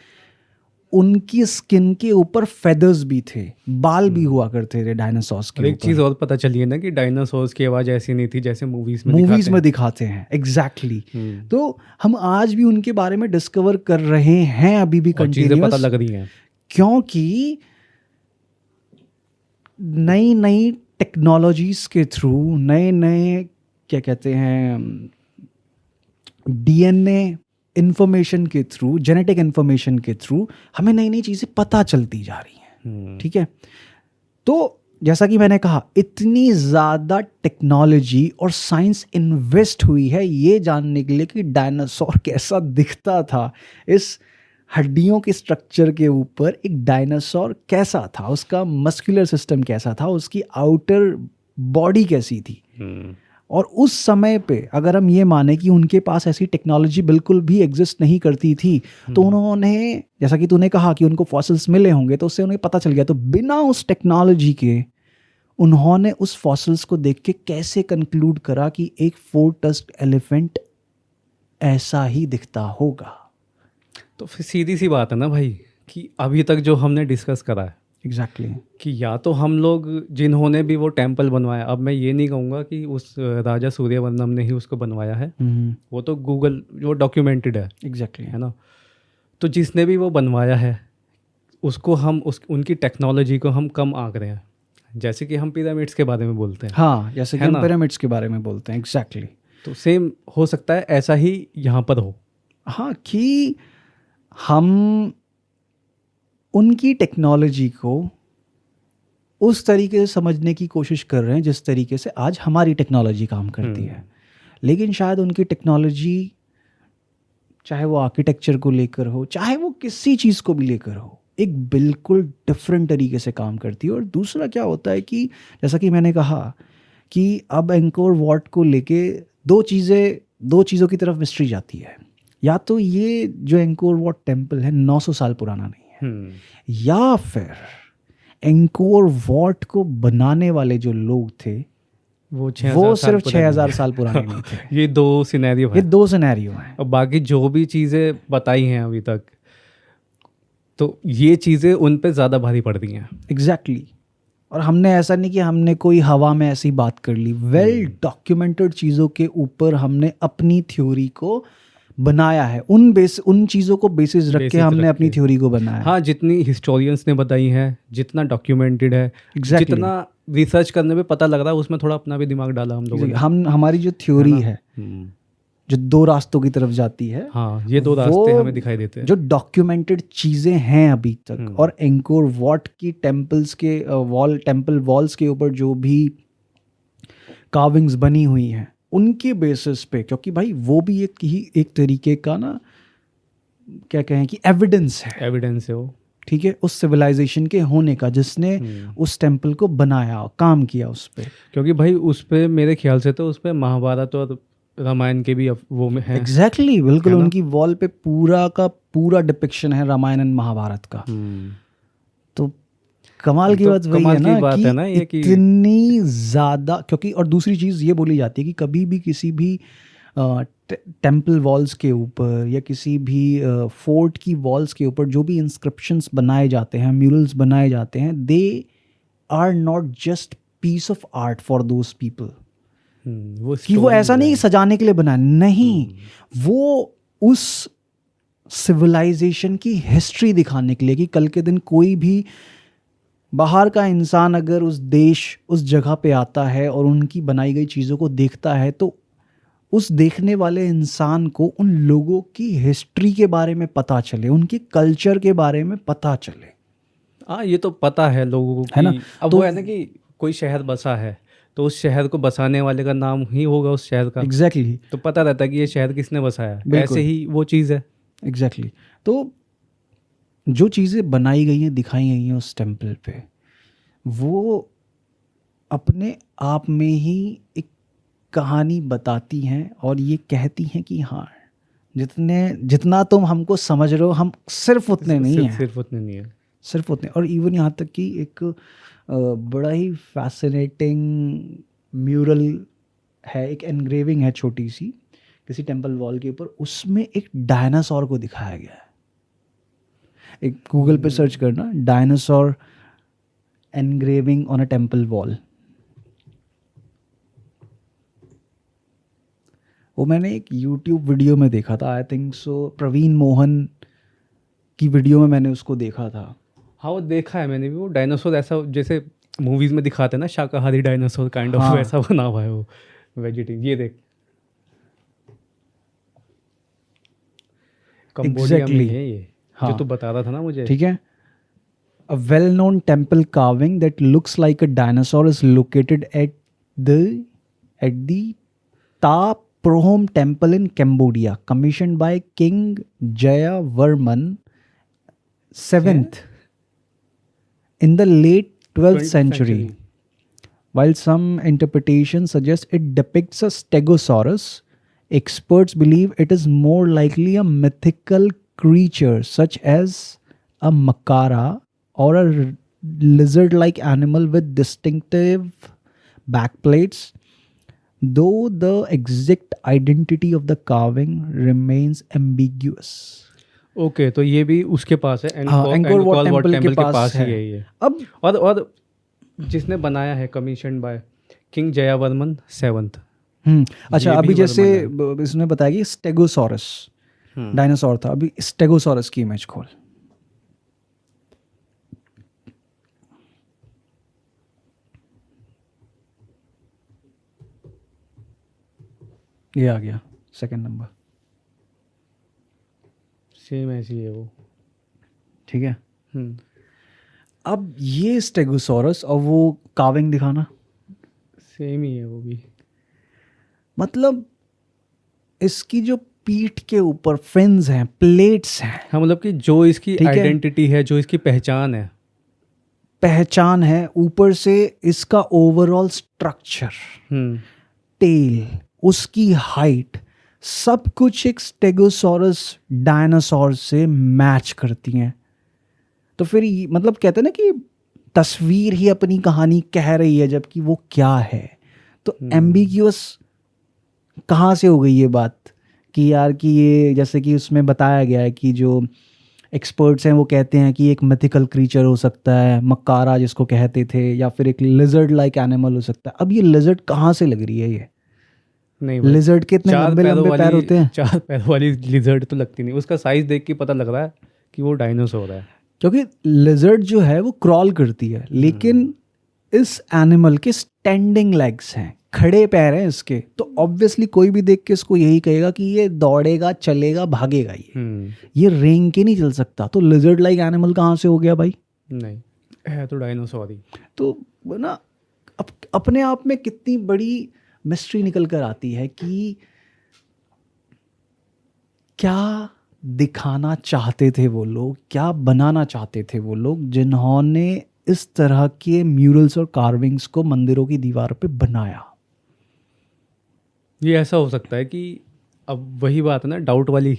उनकी स्किन के ऊपर फेदर्स भी थे, बाल भी हुआ करते थे डायनासोर्स के ऊपर। एक चीज़ और पता चली है ना कि डायनासोर्स की आवाज़ ऐसी नहीं थी जैसे मूवीज़ में दिखाते हैं। एग्जैक्टली तो हम आज भी उनके बारे में डिस्कवर कर रहे हैं, अभी भी कंटिन्यूअस पता लग रही हैं, क्योंकि नई नई टेक्नोलॉजीज के थ्रू, नए नए क्या कहते हैं, डीएनए इंफॉर्मेशन के थ्रू, जेनेटिक इंफॉर्मेशन के थ्रू हमें नई नई चीज़ें पता चलती जा रही हैं। ठीक है, तो जैसा कि मैंने कहा, इतनी ज़्यादा टेक्नोलॉजी और साइंस इन्वेस्ट हुई है ये जानने के लिए कि डायनासोर कैसा दिखता था, इस हड्डियों के स्ट्रक्चर के ऊपर एक डायनासोर कैसा था, उसका मस्कुलर सिस्टम कैसा था, उसकी आउटर बॉडी कैसी थी। और उस समय पे अगर हम ये माने कि उनके पास ऐसी टेक्नोलॉजी बिल्कुल भी एग्जिस्ट नहीं करती थी, तो उन्होंने, जैसा कि तूने कहा कि उनको फॉसिल्स मिले होंगे, तो उससे उन्हें पता चल गया, तो बिना उस टेक्नोलॉजी के उन्होंने उस फॉसिल्स को देख के कैसे कंक्लूड करा कि एक 4 टस्क्ड एलिफेंट ऐसा ही दिखता होगा। तो फिर सीधी सी बात है ना भाई कि अभी तक जो हमने डिस्कस करा है एग्जैक्टली कि या तो हम लोग जिन्होंने भी वो टेम्पल बनवाया, अब मैं ये नहीं कहूँगा कि उस राजा सूर्यवर्मन ने ही उसको बनवाया है, वो तो गूगल वो डॉक्यूमेंटेड है, एग्जैक्टली है ना। तो जिसने भी वो बनवाया है उसको हम उनकी टेक्नोलॉजी को हम कम आंक रहे हैं, जैसे कि हम पिरामिड्स के बारे में बोलते हैं। हाँ, जैसे कि है हम ना? पिरामिड्स के बारे में बोलते हैं। एग्जैक्टली तो सेम हो सकता है ऐसा ही यहाँ पर हो। हाँ, कि हम उनकी टेक्नोलॉजी को उस तरीके से समझने की कोशिश कर रहे हैं जिस तरीके से आज हमारी टेक्नोलॉजी काम करती है, लेकिन शायद उनकी टेक्नोलॉजी, चाहे वो आर्किटेक्चर को लेकर हो, चाहे वो किसी चीज़ को भी लेकर हो, एक बिल्कुल डिफरेंट तरीके से काम करती है। और दूसरा क्या होता है कि जैसा कि मैंने कहा कि अब एंकोर वॉट को लेके दो चीज़ों की तरफ मिस्ट्री जाती है। या तो ये जो एंकोर वॉट टेम्पल है 900 साल पुराना नहीं है, या फिर एंकोर वॉट को बनाने वाले जो लोग थे वो सिर्फ 6000 साल पुराने नहीं थे। ये दो सिनेरियो ये दो सिनेरियो हैं। और बाकी जो भी चीज़ें बताई हैं अभी तक, तो ये चीज़ें उन पे ज़्यादा भारी पड़ रही हैं। एग्जैक्टली और हमने ऐसा नहीं कि हमने कोई हवा में ऐसी बात कर ली, वेल डॉक्यूमेंटेड चीज़ों के ऊपर हमने अपनी थ्योरी को बनाया है, उन चीज़ों को बेसिस रख के हमने अपनी थ्योरी को बनाया है। हाँ, जितनी हिस्टोरियंस ने बताई हैं, जितना डॉक्यूमेंटेड है, जितना रिसर्च करने पे पता लग रहा है, उसमें थोड़ा अपना भी दिमाग डाला हम लोगों ने। हमारी जो थ्योरी है जो दो रास्तों की तरफ जाती है, हाँ, ये दो रास्ते हमें दिखाई देते हैं, जो डॉक्यूमेंटेड चीज़ें हैं अभी तक, और एंकोर वॉट की टेम्पल वॉल्स के ऊपर जो भी कार्विंग्स बनी हुई हैं उनके बेसिस पे, क्योंकि भाई वो भी एक तरीके का ना, क्या कहें कि एविडेंस है वो, ठीक है, उस सिविलाइजेशन के होने का जिसने उस टेम्पल को बनाया, काम किया उस पे। क्योंकि भाई उस पे मेरे ख्याल से तो उस पे महाभारत और रामायण के भी वो में है। एग्जैक्टली बिल्कुल, उनकी वॉल पे पूरा का पूरा डिपिक्शन है रामायण एंड महाभारत का। तो कमाल की बात वही है ना कि इतनी ज़्यादा, क्योंकि और दूसरी चीज़ ये बोली जाती है कि कभी भी किसी भी टेम्पल वॉल्स के ऊपर या किसी भी फोर्ट की वॉल्स के ऊपर जो भी इंस्क्रिप्शंस बनाए जाते हैं, म्यूरल्स बनाए जाते हैं, they are not just piece of art for those people. कि वो ऐसा नहीं सजाने के लिए बना, नहीं, वो उस सिविलाइजेशन की हिस्ट्री दिखाने के लिए कि कल के दिन कोई भी बाहर का इंसान अगर उस जगह पे आता है और उनकी बनाई गई चीज़ों को देखता है, तो उस देखने वाले इंसान को उन लोगों की हिस्ट्री के बारे में पता चले, उनके कल्चर के बारे में पता चले। हाँ, ये तो पता है लोगों को, है ना। अब तो वो है ना कि कोई शहर बसा है तो उस शहर को बसाने वाले का नाम ही होगा उस शहर का। एग्जैक्टली तो पता रहता है कि ये शहर किसने बसाया, ऐसे ही वो चीज़ है। एग्जैक्टली तो जो चीज़ें बनाई गई हैं, दिखाई गई हैं उस टेम्पल पे, वो अपने आप में ही एक कहानी बताती हैं और ये कहती हैं कि हाँ, जितना तुम हमको समझ रहे हो, हम सिर्फ उतने नहीं हैं, सिर्फ उतने। और इवन यहाँ तक कि एक बड़ा ही फैसिनेटिंग म्यूरल है, एक एनग्रेविंग है छोटी सी किसी टेम्पल वॉल के ऊपर, उसमें एक डायनासोर को दिखाया गया है। एक गूगल पे सर्च करना, dinosaur engraving on a temple wall. वो मैंने एक यूट्यूब वीडियो में देखा था, I think so Praveen Mohan की वीडियो में मैंने उसको देखा था। हाँ, वो देखा है मैंने भी। वो डायनासोर ऐसा जैसे मूवीज में दिखाते हैं ना शाकाहारी डायनासोर काइंड ऑफ, हाँ। वैसा बना हुआ है वो वेजिटेरियन। ये देख, कंबोडिया में Exactly. है ये, जो हाँ, तू बता रहा था ना मुझे। ठीक है। A well-known temple carving that looks like a dinosaur is located at the Ta Prohom Temple in Cambodia, commissioned by King Jayavarman VII in the late 12th 20th century. While some interpretations suggest it depicts a stegosaurus, experts believe it is more likely a mythical creature such as a makara or a lizard-like animal with distinctive backplates, though the exact identity of the carving remains ambiguous. Okay, तो ये भी उसके पास है, हाँ, anchor what temple के पास ही है। है ये। अब और जिसने बनाया है कमीशन बाय किंग जयावर्मन 7th। अच्छा, ये अभी भी जैसे वर्मन इसने बताया कि स्टेगोसॉरस डायनासोर था, अभी स्टेगोसॉरस की इमेज खोल। ये आ गया सेकंड नंबर, सेम ऐसी है वो। ठीक है। हम्म, अब ये स्टेगोसॉरस और वो कार्विंग दिखाना, सेम ही है वो भी। मतलब इसकी जो पीठ के ऊपर फिन्स हैं, प्लेट्स हैं, हाँ, मतलब कि जो इसकी ठीक है। आइडेंटिटी है, जो इसकी पहचान है। पहचान है, ऊपर से इसका ओवरऑल स्ट्रक्चर, टेल, उसकी हाइट, सब कुछ एक स्टेगोसॉरस डायनासोर से मैच करती हैं। तो फिर मतलब कहते हैं ना कि तस्वीर ही अपनी कहानी कह रही है, जबकि वो क्या है। तो एम्बिग्यूअस कहाँ से हो गई ये बात कि यार कि ये, जैसे कि उसमें बताया गया है कि जो एक्सपर्ट्स हैं वो कहते हैं कि एक मिथिकल क्रीचर हो सकता है, मक्कारा जिसको कहते थे, या फिर एक लिजर्ड लाइक एनिमल हो सकता है। अब ये लिजर्ड कहाँ से लग रही है? ये नहीं भाई, लिजर्ड के इतने लंबे लंबे पैर होते हैं। 4 पैरों वाली लिजर्ड तो लगती नहीं, उसका साइज देख के पता लग रहा है कि वो डायनासोर है। क्योंकि लिजर्ड जो है वो क्रॉल करती है, लेकिन इस एनिमल के स्टैंडिंग लेग्स हैं, खड़े पैर हैं इसके। तो ऑब्वियसली कोई भी देख के इसको यही कहेगा कि ये दौड़ेगा, चलेगा, भागेगा, ये रेंग के नहीं चल सकता। तो लिजर्ड लाइक एनिमल कहाँ से हो गया भाई? नहीं है तो डायनासोर ही। तो ना अपने आप में कितनी बड़ी मिस्ट्री निकल कर आती है कि क्या दिखाना चाहते थे वो लोग, क्या बनाना चाहते थे वो लोग जिन्होंने इस तरह के म्यूरल्स और कार्विंग्स को मंदिरों की दीवार पे बनाया। ये ऐसा हो सकता है कि अब वही बात है ना, डाउट वाली,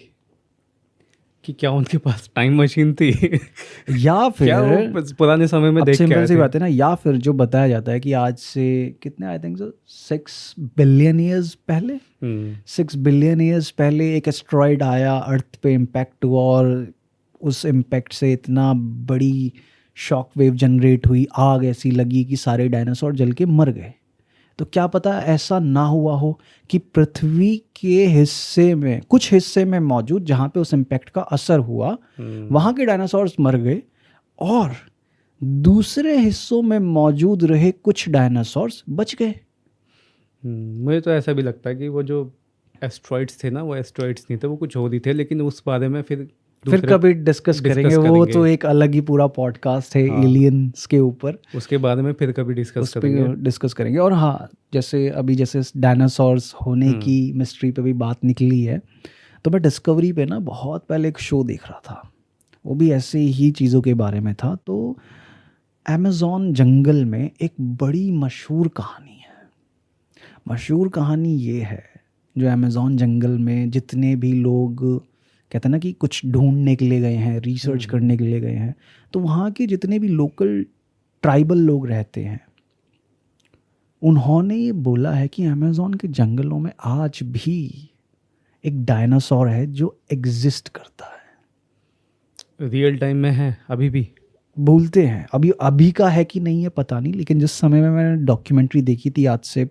कि क्या उनके पास टाइम मशीन थी या फिर क्या वो पुराने समय में देख के सिंपल आए सी थे? बात है ना, या फिर जो बताया जाता है कि आज से कितने, आई थिंक 6 बिलियन ईयर्स पहले, 6 बिलियन ईयर्स पहले एक एस्ट्रॉयड आया, अर्थ पे इम्पैक्ट हुआ, और उस इम्पैक्ट से इतना बड़ी शॉक वेव जनरेट हुई, आग ऐसी लगी कि सारे डायनासोर जल के मर गए। तो क्या पता ऐसा ना हुआ हो कि पृथ्वी के हिस्से में, कुछ हिस्से में मौजूद जहाँ पे उस इम्पैक्ट का असर हुआ, वहाँ के डायनासोर्स मर गए, और दूसरे हिस्सों में मौजूद रहे कुछ डायनासोर्स बच गए। मुझे तो ऐसा भी लगता है कि वो जो एस्ट्रॉइड्स थे ना, वो एस्ट्रॉइड्स नहीं थे, वो कुछ और ही थे, लेकिन उस बारे में फिर कभी डिस्कस करेंगे। वो तो एक अलग ही पूरा पॉडकास्ट है एलियंस के ऊपर, उसके बारे में फिर कभी डिस्कस करेंगे। और हाँ, जैसे अभी जैसे डायनासोर्स होने की मिस्ट्री पे भी बात निकली है, तो मैं डिस्कवरी पे ना बहुत पहले एक शो देख रहा था, वो भी ऐसे ही चीज़ों के बारे में था। तो अमेज़ॉन जंगल में एक बड़ी मशहूर कहानी है। मशहूर कहानी ये है, जो अमेज़ॉन जंगल में जितने भी लोग कहते हैं ना कि कुछ ढूंढने के लिए गए हैं, रिसर्च करने के लिए गए हैं, तो वहाँ के जितने भी लोकल ट्राइबल लोग रहते हैं, उन्होंने ये बोला है कि अमेज़ॉन के जंगलों में आज भी एक डायनासोर है जो एग्जिस्ट करता है। रियल टाइम में है अभी भी, बोलते हैं। अभी का है कि नहीं है पता नहीं, लेकिन जिस समय में मैंने डॉक्यूमेंट्री देखी थी आज से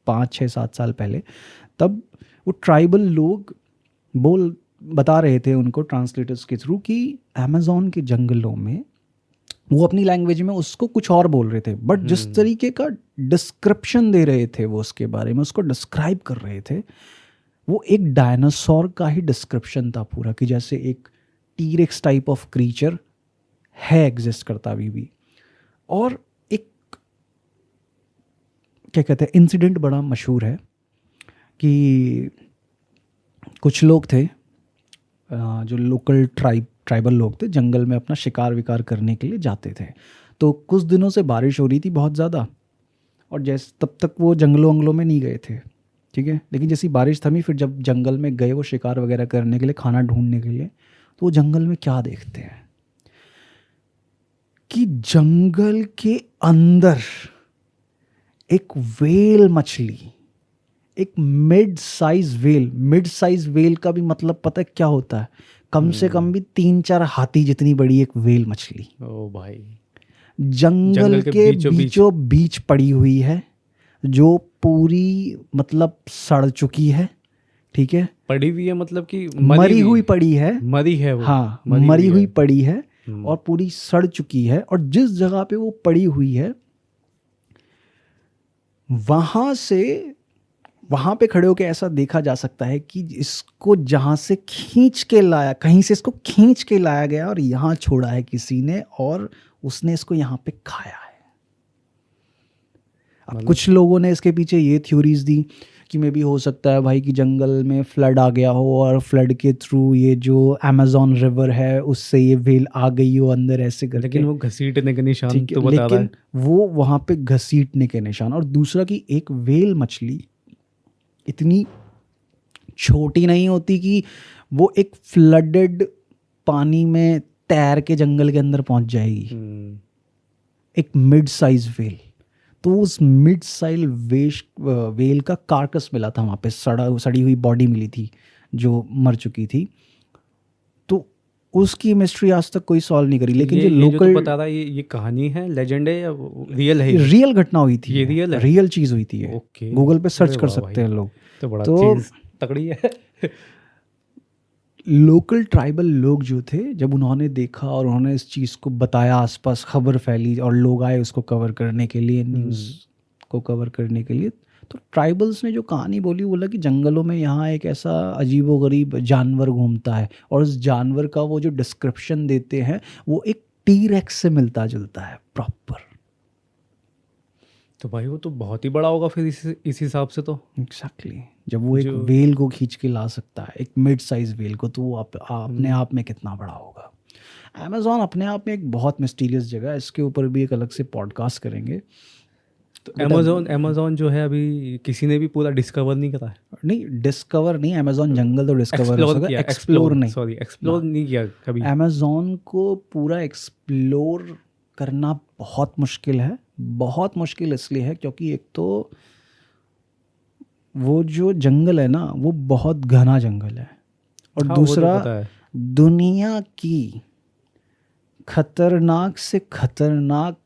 5, 6, 7 साल पहले, तब वो ट्राइबल लोग बता रहे थे उनको ट्रांसलेटर्स के थ्रू कि अमेज़ॉन के जंगलों में वो अपनी लैंग्वेज में उसको कुछ और बोल रहे थे, बट जिस तरीके का डिस्क्रिप्शन दे रहे थे वो उसके बारे में, उसको डिस्क्राइब कर रहे थे, वो एक डायनासोर का ही डिस्क्रिप्शन था पूरा, कि जैसे एक टीरेक्स टाइप ऑफ क्रीचर है, एग्जिस्ट करता अभी भी। और एक क्या कहते हैं इंसिडेंट बड़ा मशहूर है कि कुछ लोग थे जो लोकल ट्राइबल लोग थे, जंगल में अपना शिकार विकार करने के लिए जाते थे। तो कुछ दिनों से बारिश हो रही थी बहुत ज़्यादा, और जैसे तब तक वो जंगलों वंगलों में नहीं गए थे, ठीक है। लेकिन जैसी बारिश थमी, फिर जब जंगल में गए वो शिकार वगैरह करने के लिए, खाना ढूंढने के लिए, तो वो जंगल में क्या देखते हैं कि जंगल के अंदर एक व्हेल मछली, एक मिड साइज वेल का भी मतलब पता है क्या होता है? कम से कम भी 3-4 हाथी जितनी बड़ी एक व्हेल मछली ओ भाई, जंगल के बीचों बीच पड़ी हुई है, जो पूरी मतलब सड़ चुकी है, ठीक है। पड़ी हुई है मतलब कि मरी हुई पड़ी है, मरी है वो, हाँ मरी हुई पड़ी है और पूरी सड़ चुकी है। और जिस जगह पे वो पड़ी हुई है, वहां पे खड़े होकर ऐसा देखा जा सकता है कि इसको जहां से खींच के लाया, कहीं से इसको खींच के लाया गया और यहाँ छोड़ा है किसी ने, और उसने इसको यहाँ पे खाया है। अब कुछ लोगों ने इसके पीछे ये थ्योरीज दी कि मे भी हो सकता है भाई कि जंगल में फ्लड आ गया हो, और फ्लड के थ्रू ये जो अमेजोन रिवर है उससे ये व्हेल आ गई हो अंदर ऐसे करके। लेकिन वो घसीटने के निशान तो बता रहा है। लेकिन वो वहां पे घसीटने के निशान। और दूसरा कि एक व्हेल मछली इतनी छोटी नहीं होती कि वो एक फ्लडेड पानी में तैर के जंगल के अंदर पहुंच जाएगी। एक मिड साइज व्हेल, तो उस मिड साइज व्हेल का कार्कस मिला था वहाँ पे, सड़ी हुई बॉडी मिली थी जो मर चुकी थी। तो उसकी मिस्ट्री आज तक कोई सॉल्व नहीं करी। लेकिन जो लोकल बता रहा है, ये कहानी है, लेजेंड है या रियल है? रियल घटना हुई थी, ये रियल है, रियल चीज़ हुई थी। ओके, गूगल पे सर्च कर सकते हैं लोग। तो बड़ा चीज तकड़ी है। लोकल ट्राइबल लोग जो थे, जब उन्होंने देखा और उन्होंने इस चीज़ को बताया, आसपास खबर फैली और लोग आए उसको कवर करने के लिए, न्यूज़ को कवर करने के लिए, तो ट्राइबल्स ने जो कहानी बोली, बोला कि जंगलों में यहाँ एक ऐसा अजीबोगरीब जानवर घूमता है, और उस जानवर का वो जो डिस्क्रिप्शन देते हैं वो एक टी-रेक्स से मिलता जुलता है प्रॉपर। तो भाई वो तो बहुत ही बड़ा होगा फिर इस हिसाब से तो। एग्जैक्टली जब वो एक व्हेल को खींच के ला सकता है, एक मिड साइज व्हेल को, तो वो अपने आप में कितना बड़ा होगा। अमेज़ॉन अपने आप में एक बहुत मिस्टीरियस जगह है, इसके ऊपर भी एक अलग से पॉडकास्ट करेंगे। तो अमेज़ॉन जो है अभी किसी ने भी पूरा डिस्कवर नहीं करा है। नहीं, डिस्कवर नहीं, अमेज़ॉन जंगल तो डिस्कवर हो सकता है, एक्सप्लोर नहीं। सॉरी, एक्सप्लोर नहीं किया कभी। अमेज़ॉन को पूरा एक्सप्लोर करना बहुत मुश्किल है। बहुत मुश्किल इसलिए है क्योंकि एक तो वो जो जंगल है ना, वो बहुत घना जंगल है, और हाँ, दूसरा वो तो पता है। दुनिया की खतरनाक से खतरनाक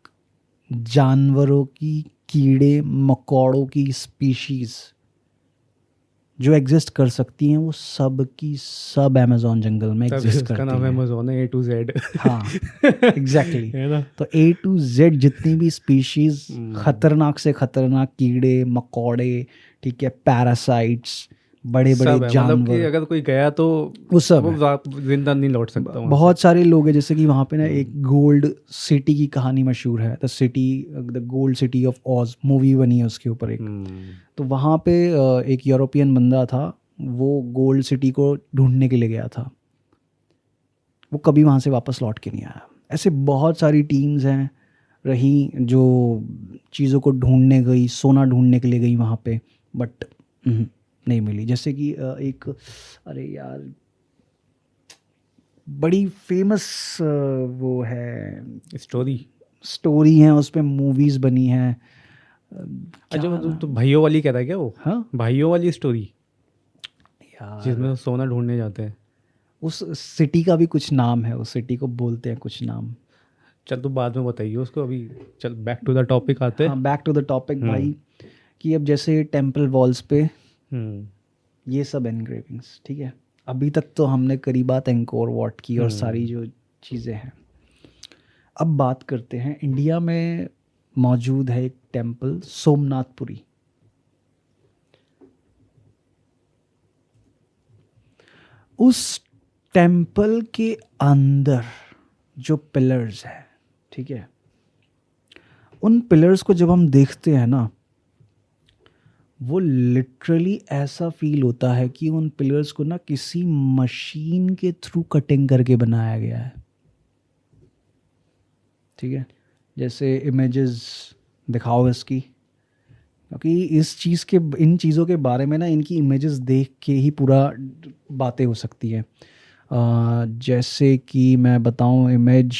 जानवरों की, कीड़े मकोड़ों की स्पीशीज जो एग्जिस्ट कर सकती हैं, वो सब की सब अमेज़ॉन जंगल में एग्जिस्ट करती हैं। नाम अमेज़ॉन है, A to Z। हाँ एग्जैक्टली तो A to Z जितनी भी स्पीशीज, खतरनाक से खतरनाक कीड़े मकोड़े, ठीक है, पैरासाइट्स, बड़े बड़े जानवर, मतलब कि अगर कोई गया तो वो सब जिंदा नहीं लौट सकता। बहुत सारे लोग हैं, जैसे कि वहाँ पे ना एक गोल्ड सिटी की कहानी मशहूर है, the gold city of Oz, movie बनी है उसके ऊपर एक। तो वहाँ पे एक यूरोपियन बंदा था, वो गोल्ड सिटी को ढूंढने के लिए गया था, वो कभी वहाँ से वापस लौट के नहीं आया। ऐसे बहुत सारी टीम्स हैं रही जो चीज़ों को ढूंढने गई, सोना ढूंढने के लिए गई वहाँ पे, बट नहीं मिली। जैसे कि एक, अरे यार, बड़ी फेमस वो है, स्टोरी है, उस पर मूवीज़ बनी हैं। अच्छा, तो भाइयों वाली कह रहा है क्या वो? हाँ, भाइयों वाली स्टोरी यार, जिसमें सोना ढूंढने जाते हैं। उस सिटी का भी कुछ नाम है, उस सिटी को बोलते हैं कुछ नाम। चल तो बाद में बताइए उसको, अभी चल बैक टू द टॉपिक आते हैं। हाँ, बैक टू द टॉपिक भाई, कि अब जैसे टेम्पल वॉल्स पे ये सब एनग्रेविंग्स, ठीक है, अभी तक तो हमने करी बात एंकोर वॉट की और सारी जो चीज़ें हैं। अब बात करते हैं, इंडिया में मौजूद है एक टेम्पल सोमनाथपुरी। उस टेम्पल के अंदर जो पिलर्स है, ठीक है, उन पिलर्स को जब हम देखते हैं ना, वो लिटरली ऐसा फील होता है कि उन पिलर्स को ना किसी मशीन के थ्रू कटिंग करके बनाया गया है। ठीक है, जैसे इमेजेस दिखाओ इसकी, क्योंकि इस चीज़ के, इन चीज़ों के बारे में ना इनकी इमेजेस देख के ही पूरा बातें हो सकती हैं। जैसे कि मैं बताऊं इमेज,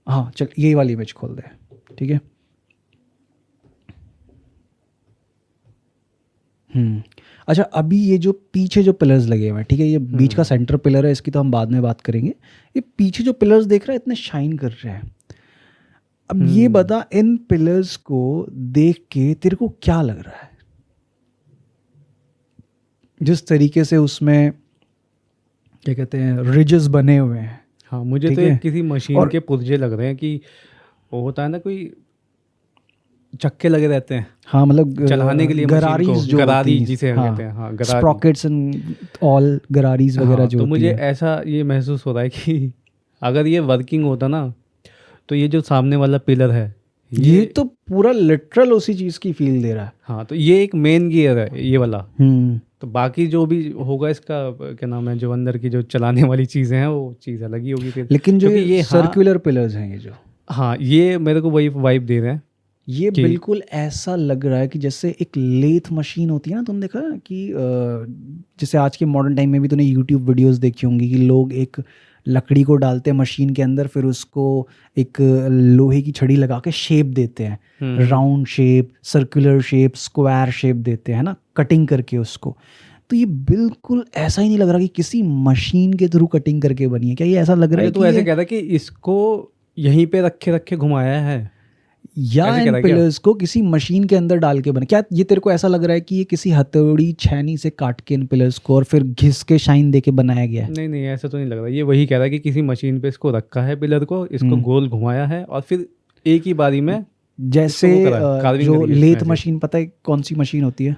हाँ चल यही वाली इमेज खोल दे, ठीक है। अच्छा, अभी ये जो पीछे जो पिलर्स लगे हुए हैं, ठीक है, ये बीच का सेंटर पिलर है, इसकी तो हम बाद में बात करेंगे। ये पीछे जो पिलर्स देख रहे हैं इतने शाइन कर रहे हैं। अब ये बता, इन पिलर्स को देख के तेरे को क्या लग रहा है? जिस तरीके से उसमें क्या कहते हैं, रिजेस बने हुए हैं। हाँ, मुझे तो एक किसी मशीन के पुर्जे लग रहे हैं कि वो होता है ना, कोई चक्के लगे रहते हैं, हाँ, मतलब चलाने के लिए गरारीज, जो गरारी जिसे हम कहते हैं, हाँ गरारी, स्प्रॉकेट्स एंड ऑल गरारीज वगैरह जो तो होती मुझे है। ऐसा ये महसूस हो रहा है कि अगर ये वर्किंग होता ना, तो ये जो सामने वाला पिलर है, ये तो पूरा लिटरल उसी चीज की फील दे रहा है। हाँ, तो ये एक मेन गियर है ये वाला। तो बाकी जो भी होगा इसका क्या नाम है, जो अंदर की जो चलाने वाली चीज़ें हैं, वो चीज़ अलग ही होगी फिर। लेकिन जो ये सर्कुलर पिलर्स हैं, ये जो, हाँ, ये मेरे को वही वाइब दे रहे हैं। ये बिल्कुल ऐसा लग रहा है कि जैसे एक लेथ मशीन होती है ना, तुमने देखा कि जैसे आज के मॉडर्न टाइम में भी तूने यूट्यूब वीडियोस देखी होंगी कि लोग एक लकड़ी को डालते हैं मशीन के अंदर, फिर उसको एक लोहे की छड़ी लगा के शेप देते हैं, round shape, circular shape, square shape देते हैं ना, कटिंग करके उसको। तो ये बिल्कुल ऐसा ही नहीं लग रहा कि किसी मशीन के थ्रू कटिंग करके बनी है। क्या ये ऐसा लग रहा है तो ऐसे कहता है कि इसको यहीं पे रखे रखे घुमाया है, या इन पिलर्स को किसी मशीन के अंदर डाल के बने? क्या ये तेरे को ऐसा लग रहा है कि ये किसी हथौड़ी छेनी से काट के इन पिलर्स को और फिर घिस के शाइन दे के बनाया गया है? नहीं, ऐसा तो नहीं लग रहा। ये वही कह रहा है कि किसी मशीन पे इसको रखा है पिलर को, इसको गोल घुमाया है और फिर एक ही बारी में, जैसे जो लेथ मशीन, पता है कौन सी मशीन होती है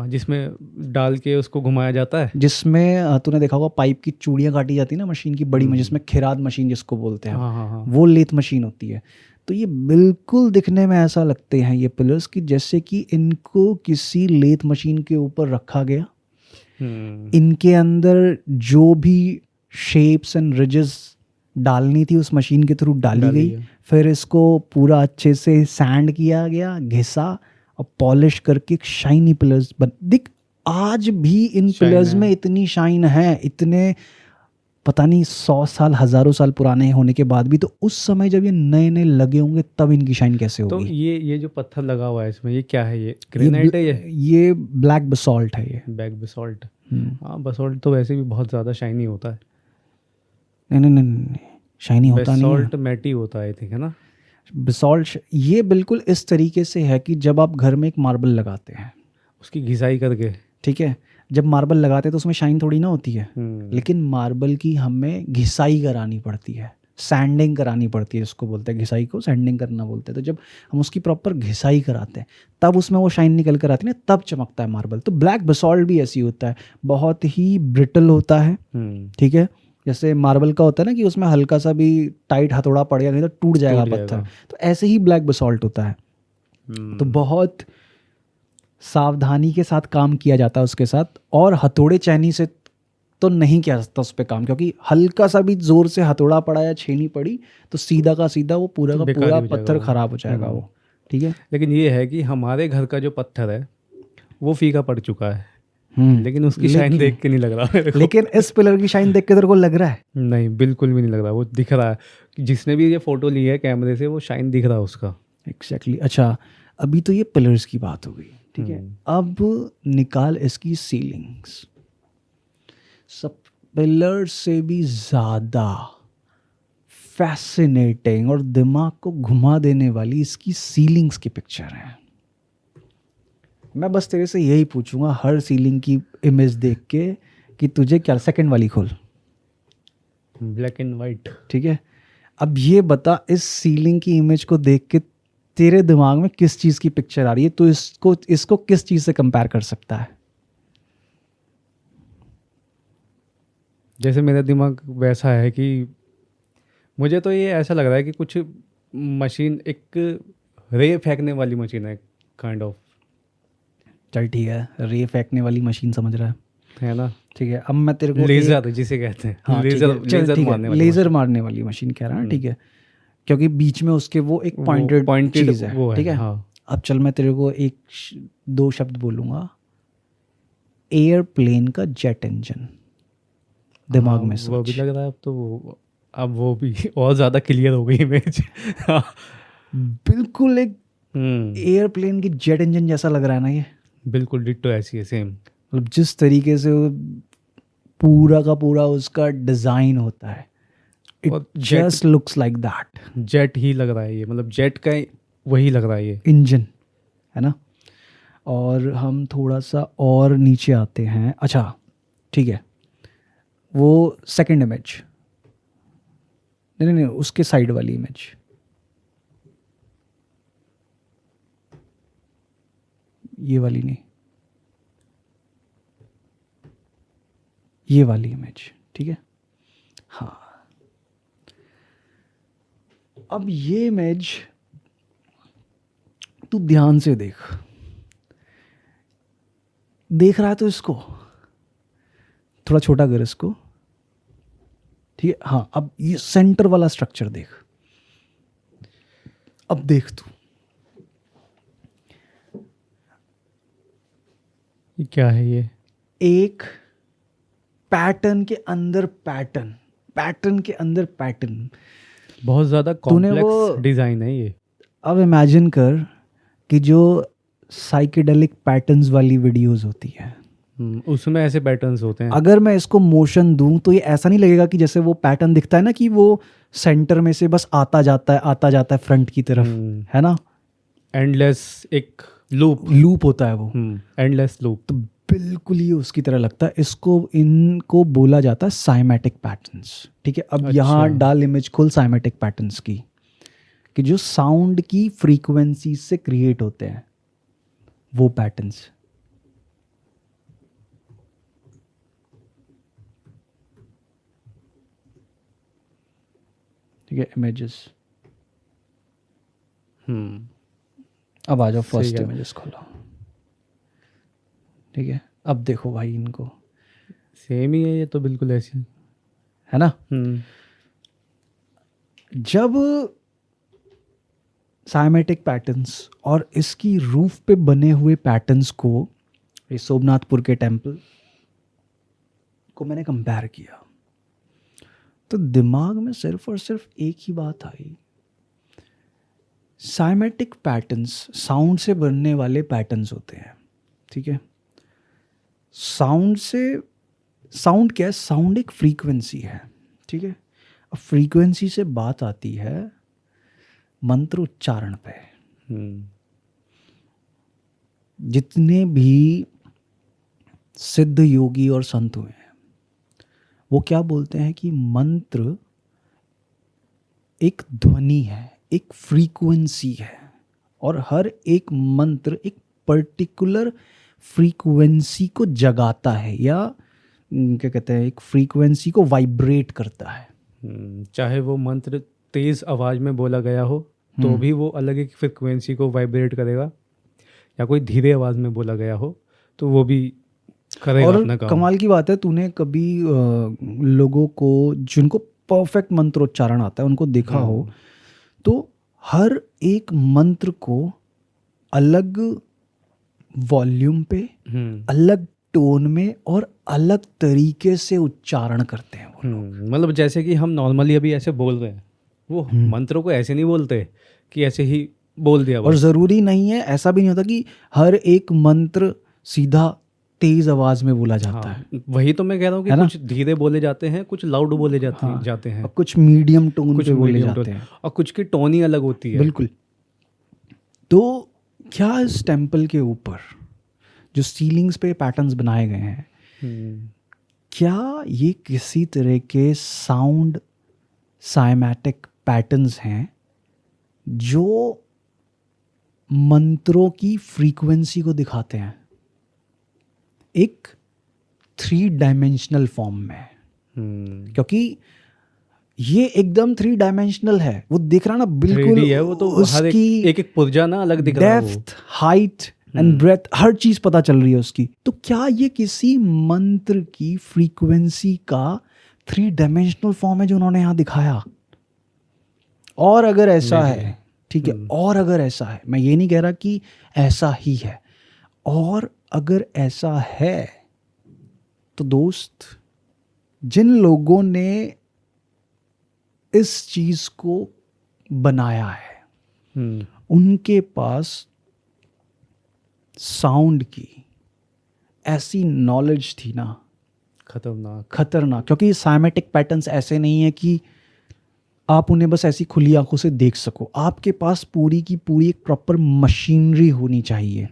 जिसमें डाल के उसको घुमाया जाता है, जिसमें तूने देखा होगा पाइप की चूड़ियाँ काटी जाती है ना मशीन की, बड़ी जिसमें खिराद मशीन जिसको बोलते हैं, हाँ। वो लेथ मशीन होती है। तो ये बिल्कुल दिखने में ऐसा लगते हैं ये पिलर्स की जैसे कि इनको किसी लेथ मशीन के ऊपर रखा गया, इनके अंदर जो भी शेप्स एंड रिजेस डालनी थी उस मशीन के थ्रू डाली गई, फिर इसको पूरा अच्छे से सैंड किया गया, घिसा और पॉलिश करके एक शाइनी पिलर्स दिख। आज भी इन पिलर्स में इतनी शाइन है, इतने पता नहीं 100 साल, हजारों साल पुराने होने के बाद भी। तो उस समय जब ये नए नए लगे होंगे तब इनकी शाइन कैसे होगी? तो ये जो पत्थर लगा हुआ है इसमें, ये क्या है? ये ग्रेनाइट है? ये ब्लैक बसॉल्ट है। ये ब्लैक बसॉल्ट। हाँ, बसॉल्ट तो वैसे भी बहुत ज़्यादा शाइनी होता है। नहीं, शाइनी होता नहीं है, बसॉल्ट मैटी होता है, ठीक है ना। बसॉल्ट ये बिल्कुल इस तरीके से है कि जब आप घर में एक मार्बल लगाते हैं, उसकी घिसाई करके, ठीक है, जब मार्बल लगाते हैं तो उसमें शाइन थोड़ी ना होती है, लेकिन मार्बल की हमें घिसाई करानी पड़ती है, सैंडिंग करानी पड़ती है, इसको बोलते हैं, घिसाई को सैंडिंग करना बोलते हैं। तो जब हम उसकी प्रॉपर घिसाई कराते हैं तब उसमें वो शाइन निकल कर आती है, तब चमकता है मार्बल। तो ब्लैक बसॉल्ट भी ऐसी होता है, बहुत ही ब्रिटल होता है, ठीक है। जैसे मार्बल का होता है ना कि उसमें हल्का सा भी टाइट हथौड़ा पड़ गया नहीं तो टूट जाएगा पत्थर, तो ऐसे ही ब्लैक बसॉल्ट होता है। तो बहुत सावधानी के साथ काम किया जाता है उसके साथ, और हथौड़े चैनी से तो नहीं किया जाता उस पर काम, क्योंकि हल्का सा भी जोर से हथौड़ा पड़ा या छेनी पड़ी तो सीधा का सीधा वो पूरा का पूरा पत्थर खराब हो जाएगा वो, ठीक है। लेकिन ये है कि हमारे घर का जो पत्थर है वो फीका पड़ चुका है, लेकिन उसकी शाइन देख के नहीं लग रहा है। लेकिन इस पिलर की शाइन देख के तेरे को लग रहा है? नहीं, बिल्कुल भी नहीं लग रहा। वो दिख रहा है, जिसने भी ये फोटो ली है कैमरे से, वो शाइन दिख रहा है उसका। एग्जैक्टली। अच्छा, अभी तो ये पिलर्स की बात हो गई, ठीक है। अब निकाल इसकी सीलिंग्स। सब पिलर से भी ज़्यादा फैसिनेटिंग और दिमाग को घुमा देने वाली इसकी सीलिंग्स की पिक्चर है। मैं बस तेरे से यही पूछूंगा हर सीलिंग की इमेज देख के कि तुझे क्या, सेकंड वाली खोल, ब्लैक एंड वाइट, ठीक है। अब ये बता, इस सीलिंग की इमेज को देख के तेरे दिमाग में किस चीज़ की पिक्चर आ रही है? तो इसको किस चीज़ से कंपेयर कर सकता है? जैसे मेरा दिमाग वैसा है कि मुझे तो ये ऐसा लग रहा है कि कुछ मशीन, एक रे फेंकने वाली मशीन है, काइंड ऑफ, चल ठीक है, रे फेंकने वाली मशीन समझ रहा है ना? ठीक है, अब मैं तेरे को लेजर जिसे कहते हैं, हाँ ठीक लेजर है, चल लेजर ठीक है, मारने वाली लेज़र मशीन। मारने वाली मशीन कह रहा है, ठीक है, क्योंकि बीच में उसके वो एक वो पॉइंटेड पॉइंटेड चीज़ है, वो है, ठीक है। हाँ। अब चल मैं तेरे को दो शब्द बोलूँगा, एयरप्लेन का जेट इंजन दिमाग हाँ, में वो भी सोच। लग रहा है अब तो अब वो भी और ज़्यादा क्लियर हो गई इमेज। बिल्कुल एक हम्म, एयरप्लेन की जेट इंजन जैसा लग रहा है ना ये, बिल्कुल डिट्टो ऐसी है, सेम। मतलब जिस तरीके से वो पूरा का पूरा उसका डिज़ाइन होता है, इट और jet, just looks like that jet ही लग रहा है ये, मतलब जेट का वही लग रहा है ये। इंजन, है ना। और हम थोड़ा सा और नीचे आते हैं, अच्छा ठीक है, वो सेकंड इमेज, नहीं नहीं नहीं, उसके साइड वाली इमेज, ये वाली नहीं, ये वाली इमेज, ठीक है। हाँ, अब ये इमेज तू ध्यान से देख रहा है तो इसको थोड़ा छोटा कर इसको, ठीक है। हाँ, अब ये सेंटर वाला स्ट्रक्चर देख, अब देख तू, ये क्या है ये? एक पैटर्न के अंदर पैटर्न, पैटर्न के अंदर पैटर्न। बहुत ज़्यादा तूने कॉम्प्लेक्स डिज़ाइन है ये। अब इमेजिन कर कि जो साइकेडेलिक पैटर्न्स वाली वीडियोस होती है, उसमें ऐसे पैटर्न्स होते हैं। अगर मैं इसको मोशन दूं तो ये ऐसा नहीं लगेगा कि जैसे वो पैटर्न दिखता है ना कि वो सेंटर में से बस आता जाता है फ्रंट की तरफ, है ना, एंडलेस एक लूप, लूप होता है वो, एंडलेस लूप। तो बिल्कुल ही उसकी तरह लगता है। इनको बोला जाता है साइमेटिक पैटर्न्स, ठीक है। अब यहाँ अच्छा। डाल इमेज खोल साइमेटिक पैटर्न्स की, कि जो साउंड की फ्रीक्वेंसी से क्रिएट होते हैं वो पैटर्न्स। ठीक है, इमेजेस, अब आ जाओ फर्स्ट है। इमेजेस खोलो, ठीक है। अब देखो भाई, इनको सेम ही है ये तो, बिल्कुल ऐसी, है ना। जब साइमेटिक पैटर्न्स और इसकी रूफ पे बने हुए पैटर्न्स को, ये सोमनाथपुर के टेम्पल को मैंने कंपेयर किया, तो दिमाग में सिर्फ और सिर्फ एक ही बात आई, साइमेटिक पैटर्न्स साउंड से बनने वाले पैटर्न्स होते हैं, ठीक है। साउंड क्या है? साउंड एक फ्रीक्वेंसी है, ठीक है। अब फ्रीक्वेंसी से बात आती है मंत्र उच्चारण पे। जितने भी सिद्ध योगी और संत हुए हैं, वो क्या बोलते हैं कि मंत्र एक ध्वनि है, एक फ्रीक्वेंसी है, और हर एक मंत्र एक पर्टिकुलर फ्रीक्वेंसी को जगाता है, या क्या कहते हैं, एक फ्रीक्वेंसी को वाइब्रेट करता है। चाहे वो मंत्र तेज आवाज में बोला गया हो तो भी वो अलग एक फ्रिक्वेंसी को वाइब्रेट करेगा, या कोई धीरे आवाज में बोला गया हो तो वो भी करेगा और अपना काम। कमाल की बात है, तूने कभी लोगों को जिनको परफेक्ट मंत्रोच्चारण आता है उनको देखा हो तो हर एक मंत्र को अलग वॉल्यूम पे, अलग टोन में और अलग तरीके से उच्चारण करते हैं वो लोग। मतलब जैसे कि हम नॉर्मली अभी ऐसे बोल रहे हैं, वो मंत्रों को ऐसे नहीं बोलते कि ऐसे ही बोल दिया और बस। ज़रूरी नहीं है, ऐसा भी नहीं होता कि हर एक मंत्र सीधा तेज आवाज में बोला जाता है। वही तो मैं कह रहा हूँ कि है ना? कुछ धीरे बोले जाते हैं, कुछ लाउड बोले जाते हैं, और कुछ मीडियम टोन कुछ पे बोले मीडियम जाते टोन, हैं। और कुछ की टोन ही अलग होती है। बिल्कुल। तो क्या इस टेम्पल के ऊपर जो सीलिंग्स पे पैटर्न्स बनाए गए हैं, क्या ये किसी तरह के साउंड साइमेटिक पैटर्न्स हैं जो मंत्रों की फ्रीक्वेंसी को दिखाते हैं एक 3 डायमेंशनल फॉर्म में, क्योंकि ये एकदम 3 डायमेंशनल है। वो दिख रहा ना बिल्कुल 3D है वो, तो हर एक पुर्जा ना अलग दिख रहा है, डेप्थ, हाइट एंड ब्रेथ, हर चीज पता चल रही है उसकी। तो क्या ये किसी मंत्र की फ्रीक्वेंसी का 3 डायमेंशनल फॉर्म है जो उन्होंने यहाँ दिखाया? और अगर ऐसा है, ठीक है, और अगर ऐसा है, मैं ये नहीं कह रहा कि ऐसा ही है, और अगर ऐसा है तो दोस्त, जिन लोगों ने इस चीज को बनाया है उनके पास साउंड की ऐसी नॉलेज थी ना, खतरनाक। क्योंकि साइमेटिक पैटर्न्स ऐसे नहीं है कि आप उन्हें बस ऐसी खुली आंखों से देख सको। आपके पास पूरी की पूरी एक प्रॉपर मशीनरी होनी चाहिए,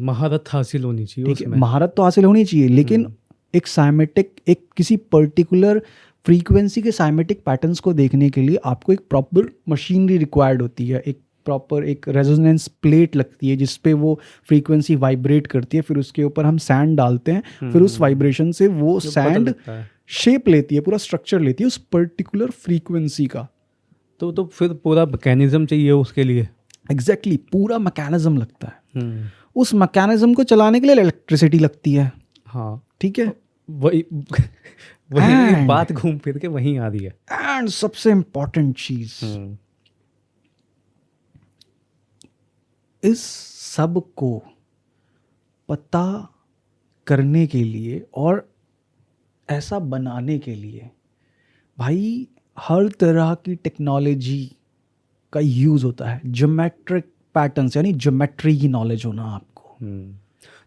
महारत हासिल होनी चाहिए उसमें। महारत तो हासिल होनी चाहिए, लेकिन एक साइमेटिक, एक किसी पर्टिकुलर फ्रीक्वेंसी के साइमेटिक पैटर्न्स को देखने के लिए आपको एक प्रॉपर मशीनरी रिक्वायर्ड होती है। एक प्रॉपर एक रेजोनेंस प्लेट लगती है जिस पे वो फ्रीक्वेंसी वाइब्रेट करती है, फिर उसके ऊपर हम सैंड डालते हैं, फिर उस वाइब्रेशन से वो सैंड शेप लेती है, पूरा स्ट्रक्चर लेती है उस पर्टिकुलर फ्रीक्वेंसी का। तो फिर पूरा मैकेनिज्म चाहिए उसके लिए। एग्जैक्टली, पूरा मैकेनिज्म लगता है। उस मैकेनिज्म को चलाने के लिए इलेक्ट्रिसिटी लगती है। हाँ, ठीक है, वही बात घूम फिर के वहीं आ रही है। एंड सबसे इंपॉर्टेंट चीज, इस सब को पता करने के लिए और ऐसा बनाने के लिए भाई हर तरह की टेक्नोलॉजी का यूज होता है। ज्योमेट्रिक पैटर्न्स यानी ज्योमेट्री की नॉलेज होना आपको,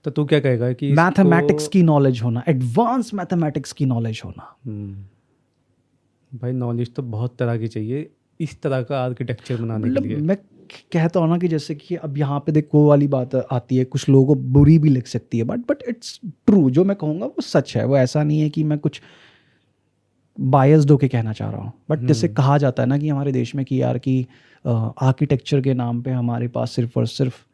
तो तू क्या कहेगा कि मैथमेटिक्स की नॉलेज होना, एडवांस मैथमेटिक्स की नॉलेज होना। भाई नॉलेज तो बहुत तरह की चाहिए इस तरह का आर्किटेक्चर बनाने के लिए। मैं कहता हूँ ना कि जैसे कि अब यहाँ पे देखो वाली बात आती है, कुछ लोगों को बुरी भी लग सकती है, बट इट्स ट्रू। जो मैं कहूँगा वो सच है, वो ऐसा नहीं है कि मैं कुछ बायस्ड होके कहना चाह रहा हूँ। बट जैसे कहा जाता है ना कि हमारे देश में कि यार कि आर्किटेक्चर के नाम पे हमारे पास सिर्फ और सिर्फ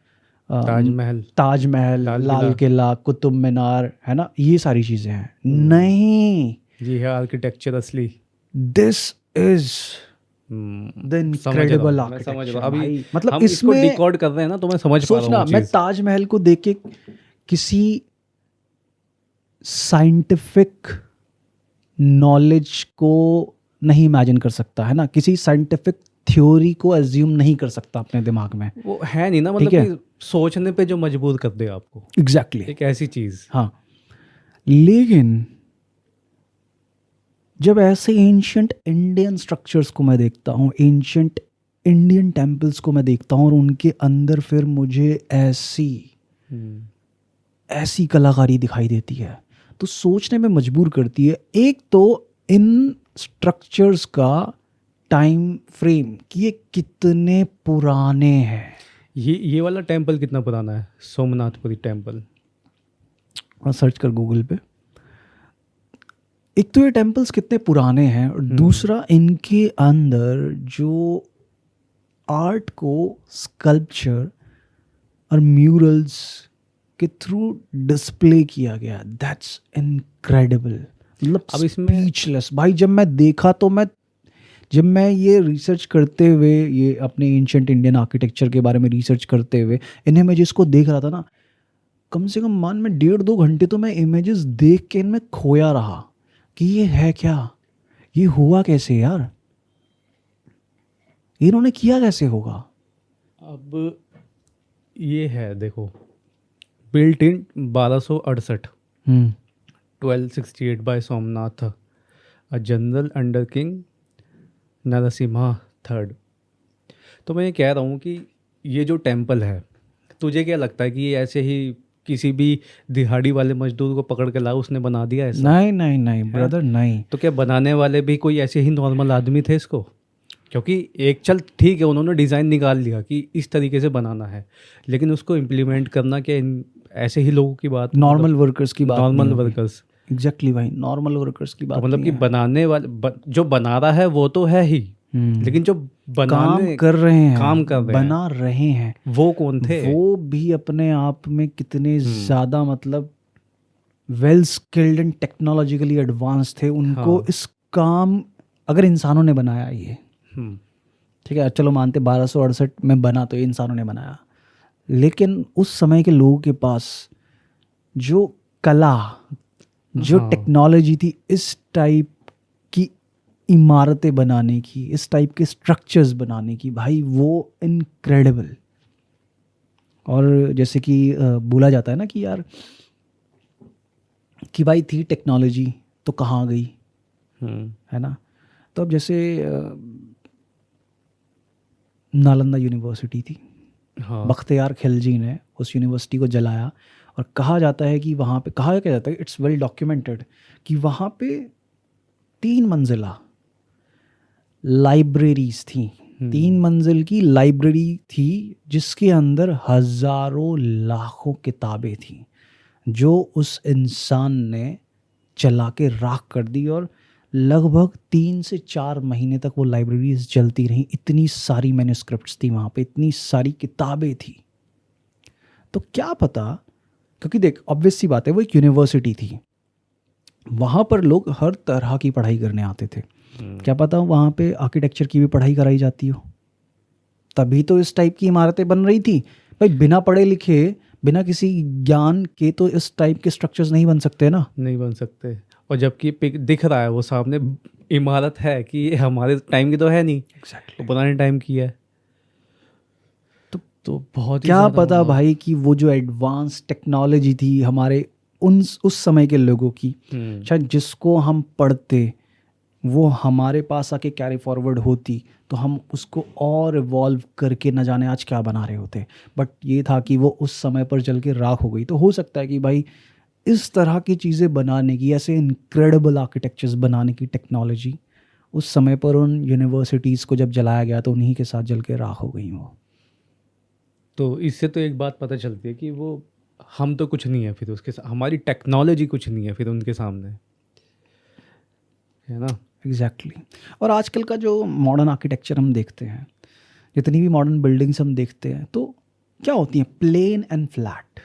ताजमहल, लाल किला, कुतुब मीनार, है ना, ये सारी चीज़ें हैं। नहीं, ये है आर्किटेक्चर असली। This is the incredible architecture. अभी मतलब हम इसको डिकोड कर रहे हैं ना, तो मैं समझ पा रहा हूँ। मैं ताजमहल को देख के किसी साइंटिफिक नॉलेज को नहीं इमेजिन कर सकता, है ना, किसी साइंटिफिक थ्योरी को एज्यूम नहीं कर सकता अपने दिमाग में। वो है नहीं ना, मतलब कि सोचने पे जो मजबूर कर दे आपको। एग्जैक्टली, एक ऐसी चीज। हाँ, लेकिन जब ऐसे एंशिएंट इंडियन स्ट्रक्चर्स को मैं देखता हूँ, एंशिएंट इंडियन टेम्पल्स को मैं देखता हूँ, और उनके अंदर फिर मुझे ऐसी कलाकारी दिखाई देती है, तो सोचने में मजबूर करती है। एक तो इन स्ट्रक्चर्स का टाइम फ्रेम कि ये कितने पुराने हैं। ये वाला टेम्पल कितना पुराना है, सोमनाथपुरी टेम्पल? सर्च कर गूगल पे। एक तो ये टेम्पल्स कितने पुराने हैं, और दूसरा इनके अंदर जो आर्ट को स्कल्पचर और म्यूरल्स के थ्रू डिस्प्ले किया गया, दैट्स इनक्रेडिबल। मतलब अब इसमें स्पीचलेस भाई। जब मैं ये रिसर्च करते हुए, ये अपने एंशिएंट इंडियन आर्किटेक्चर के बारे में रिसर्च करते हुए इन इमेजेस को देख रहा था ना, कम से कम मान में 1.5-2 घंटे तो मैं इमेजेस देख के इनमें खोया रहा कि ये है क्या, ये हुआ कैसे यार, इन्होंने किया कैसे होगा। अब ये है देखो, built in 1268, 1268 by Somnath, a general under king Narasimha III। तो मैं ये कह रहा हूँ कि ये जो टेम्पल है, तुझे क्या लगता है कि ये ऐसे ही किसी भी दिहाड़ी वाले मजदूर को पकड़ के ला उसने बना दिया ऐसा? नहीं ब्रदर, नहीं। तो क्या बनाने वाले भी कोई ऐसे ही नॉर्मल आदमी थे इसको? क्योंकि एक चल ठीक है, उन्होंने डिज़ाइन निकाल लिया कि इस तरीके से बनाना है, लेकिन उसको इम्प्लीमेंट करना क्या ऐसे ही लोगों की बात, नॉर्मल वर्कर्स की बात, नॉर्मल वर्कर्स। एग्जैक्टली भाई, नॉर्मल वर्कर्स की बात। तो मतलब कि बनाने वाले जो बना रहा है वो तो है ही, लेकिन जो बनाने कर रहे हैं, काम कर रहे हैं। बना रहे हैं, वो कौन थे? वो भी अपने आप में कितने ज़्यादा मतलब well skilled and technologically advance थे। उनको हाँ। इस काम अगर इंसानों ने बनाया ये, हम्म, ठीक है चलो मानते 1268 में बना तो ये इंसानों ने बनाया, लेकिन उस समय के लोगों के पास जो कला, जो हाँ। टेक्नोलॉजी थी इस टाइप की इमारतें बनाने की, इस टाइप के स्ट्रक्चर्स बनाने की, भाई वो इनक्रेडिबल। और जैसे कि बोला जाता है ना कि यार कि भाई थी टेक्नोलॉजी तो कहाँ गई, है ना। तो अब जैसे नालंदा यूनिवर्सिटी थी, हाँ। बख्तियार खिलजी ने उस यूनिवर्सिटी को जलाया, और कहा जाता है कि वहाँ पे, कहा क्या जाता है, इट्स वेल डॉक्यूमेंटेड कि वहाँ पे 3 मंजिला लाइब्रेरीज थी, 3 मंजिल की लाइब्रेरी थी जिसके अंदर हजारों लाखों किताबें थी, जो उस इंसान ने चला के राख कर दी। और लगभग 3 से 4 महीने तक वो लाइब्रेरीज चलती रहीं, इतनी सारी मैन्युस्क्रिप्ट्स थी वहाँ पे, इतनी सारी किताबें थी। तो क्या पता, क्योंकि देख ऑब्वियस सी बात है वो एक यूनिवर्सिटी थी, वहाँ पर लोग हर तरह की पढ़ाई करने आते थे, क्या पता वहाँ पे आर्किटेक्चर की भी पढ़ाई कराई जाती हो, तभी तो इस टाइप की इमारतें बन रही थी। भाई बिना पढ़े लिखे, बिना किसी ज्ञान के तो इस टाइप के स्ट्रक्चर्स नहीं बन सकते ना। नहीं बन सकते। और जबकि पिक दिख रहा है वो सामने इमारत है कि ये हमारे टाइम की तो है नहीं, एग्जैक्टली। वो पुराने टाइम की है। तो बहुत ही क्या ज़्यादा पता मतलब। भाई कि वो जो एडवांस टेक्नोलॉजी थी हमारे उस समय के लोगों की, शायद जिसको हम पढ़ते वो हमारे पास आके कैरी फॉरवर्ड होती तो हम उसको और इवॉल्व करके न जाने आज क्या बना रहे होते। बट ये था कि वो उस समय पर चल के राख हो गई। तो हो सकता है कि भाई इस तरह की चीज़ें बनाने की, ऐसे इनक्रेडिबल आर्किटेक्चर्स बनाने की टेक्नोलॉजी उस समय पर उन यूनिवर्सिटीज़ को जब जलाया गया तो उन्हीं के साथ जल के राख हो गई वो। तो इससे तो एक बात पता चलती है कि वो हम तो कुछ नहीं है फिर उसके हमारी टेक्नोलॉजी कुछ नहीं है फिर उनके सामने, है ना। एग्जैक्टली। और आजकल का जो मॉडर्न आर्किटेक्चर हम देखते हैं, जितनी भी मॉडर्न बिल्डिंग्स हम देखते हैं तो क्या होती हैं, प्लेन एंड फ्लैट,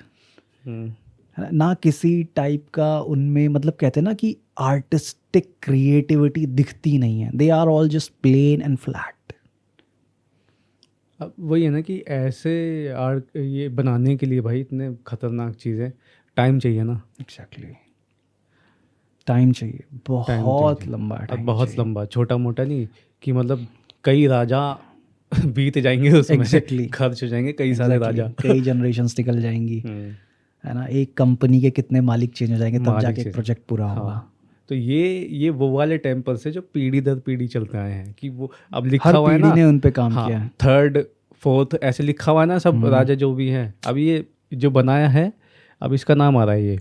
है ना, किसी टाइप का उनमें मतलब कहते हैं ना कि आर्टिस्टिक क्रिएटिविटी दिखती नहीं है, they are all just plain and flat. अब वही है ना कि ऐसे आर्ट ये बनाने के लिए भाई इतने खतरनाक चीज़ें, टाइम चाहिए ना। एग्जैक्टली, टाइम चाहिए, टाइम बहुत चाहिए लंबा और टाइम बहुत चाहिए। लंबा, छोटा मोटा नहीं कि मतलब कई राजा बीत जाएंगे उसमें, एग्जैक्टली, खर्च हो जाएंगे कई सारे राजा। कई जनरेशंस निकल जाएंगी, है ना, एक कंपनी के कितने मालिक चेंज हो जाएंगे तब मालिक जाके एक से। प्रोजेक्ट पूरा होगा। हाँ। तो ये वो वाले टेम्पल्स है जो पीढ़ी दर पीढ़ी चलते आए हैं कि वो अब लिखा हर हुआ है पीढ़ी ना। ने उन पे काम हाँ, किया है। 3rd 4th ऐसे लिखा हुआ है ना सब राजा जो भी हैं। अब ये जो बनाया है अब इसका नाम आ रहा है ये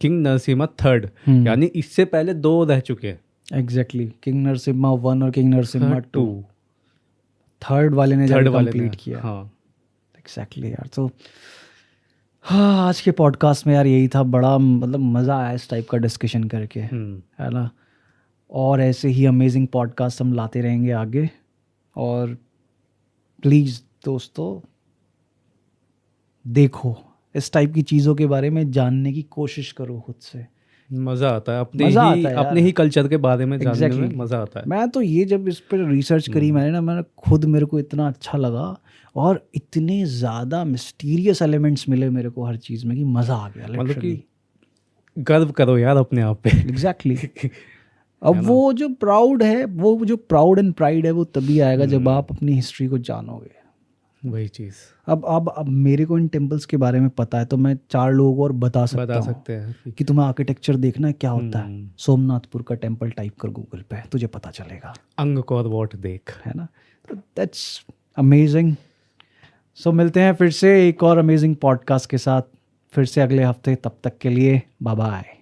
किंग नरसिम्हा 3rd, यानी इससे पहले 2 रह चुके हैं। एग्जैक्टली, किंग नरसिम्हा 1 और किंग नरसिम्हा 2, 3rd वाले ने जब कंप्लीट किया। हाँ। एग्जैक्टली यार। तो हाँ, आज के पॉडकास्ट में यार यही था, बड़ा मतलब मज़ा आया इस टाइप का डिस्कशन करके, है ना। और ऐसे ही अमेजिंग पॉडकास्ट हम लाते रहेंगे आगे। और प्लीज़ दोस्तों देखो, इस टाइप की चीज़ों के बारे में जानने की कोशिश करो खुद से, मज़ा आता है मज़ा आता है यार। अपने ही कल्चर के बारे में जानने में Exactly. मज़ा आता है। मैं तो ये जब इस पर रिसर्च करी मैंने खुद, मेरे को इतना अच्छा लगा और इतने ज़्यादा मिस्टीरियस एलिमेंट्स मिले मेरे को हर चीज़ में कि मज़ा आ गया मतलब लिटरली। कि गर्व करो यार अपने आप पे। एग्जैक्टली। अब वो जो प्राउड है, वो जो प्राउड एंड प्राइड है वो तभी आएगा जब आप अपनी हिस्ट्री को जानोगे। वही चीज़। अब मेरे को इन टेम्पल्स के बारे में पता है तो मैं 4 लोगों को और बता सकते हैं कि तुम्हें आर्किटेक्चर देखना है क्या होता है, सोमनाथपुर का टेम्पल टाइप कर गूगल पे, तुझे पता चलेगा। अंगकोर वॉट देख, है ना। तो दैट्स अमेजिंग। सो मिलते हैं फिर से एक और अमेजिंग पॉडकास्ट के साथ फिर से अगले हफ्ते। तब तक के लिए बाय बाय।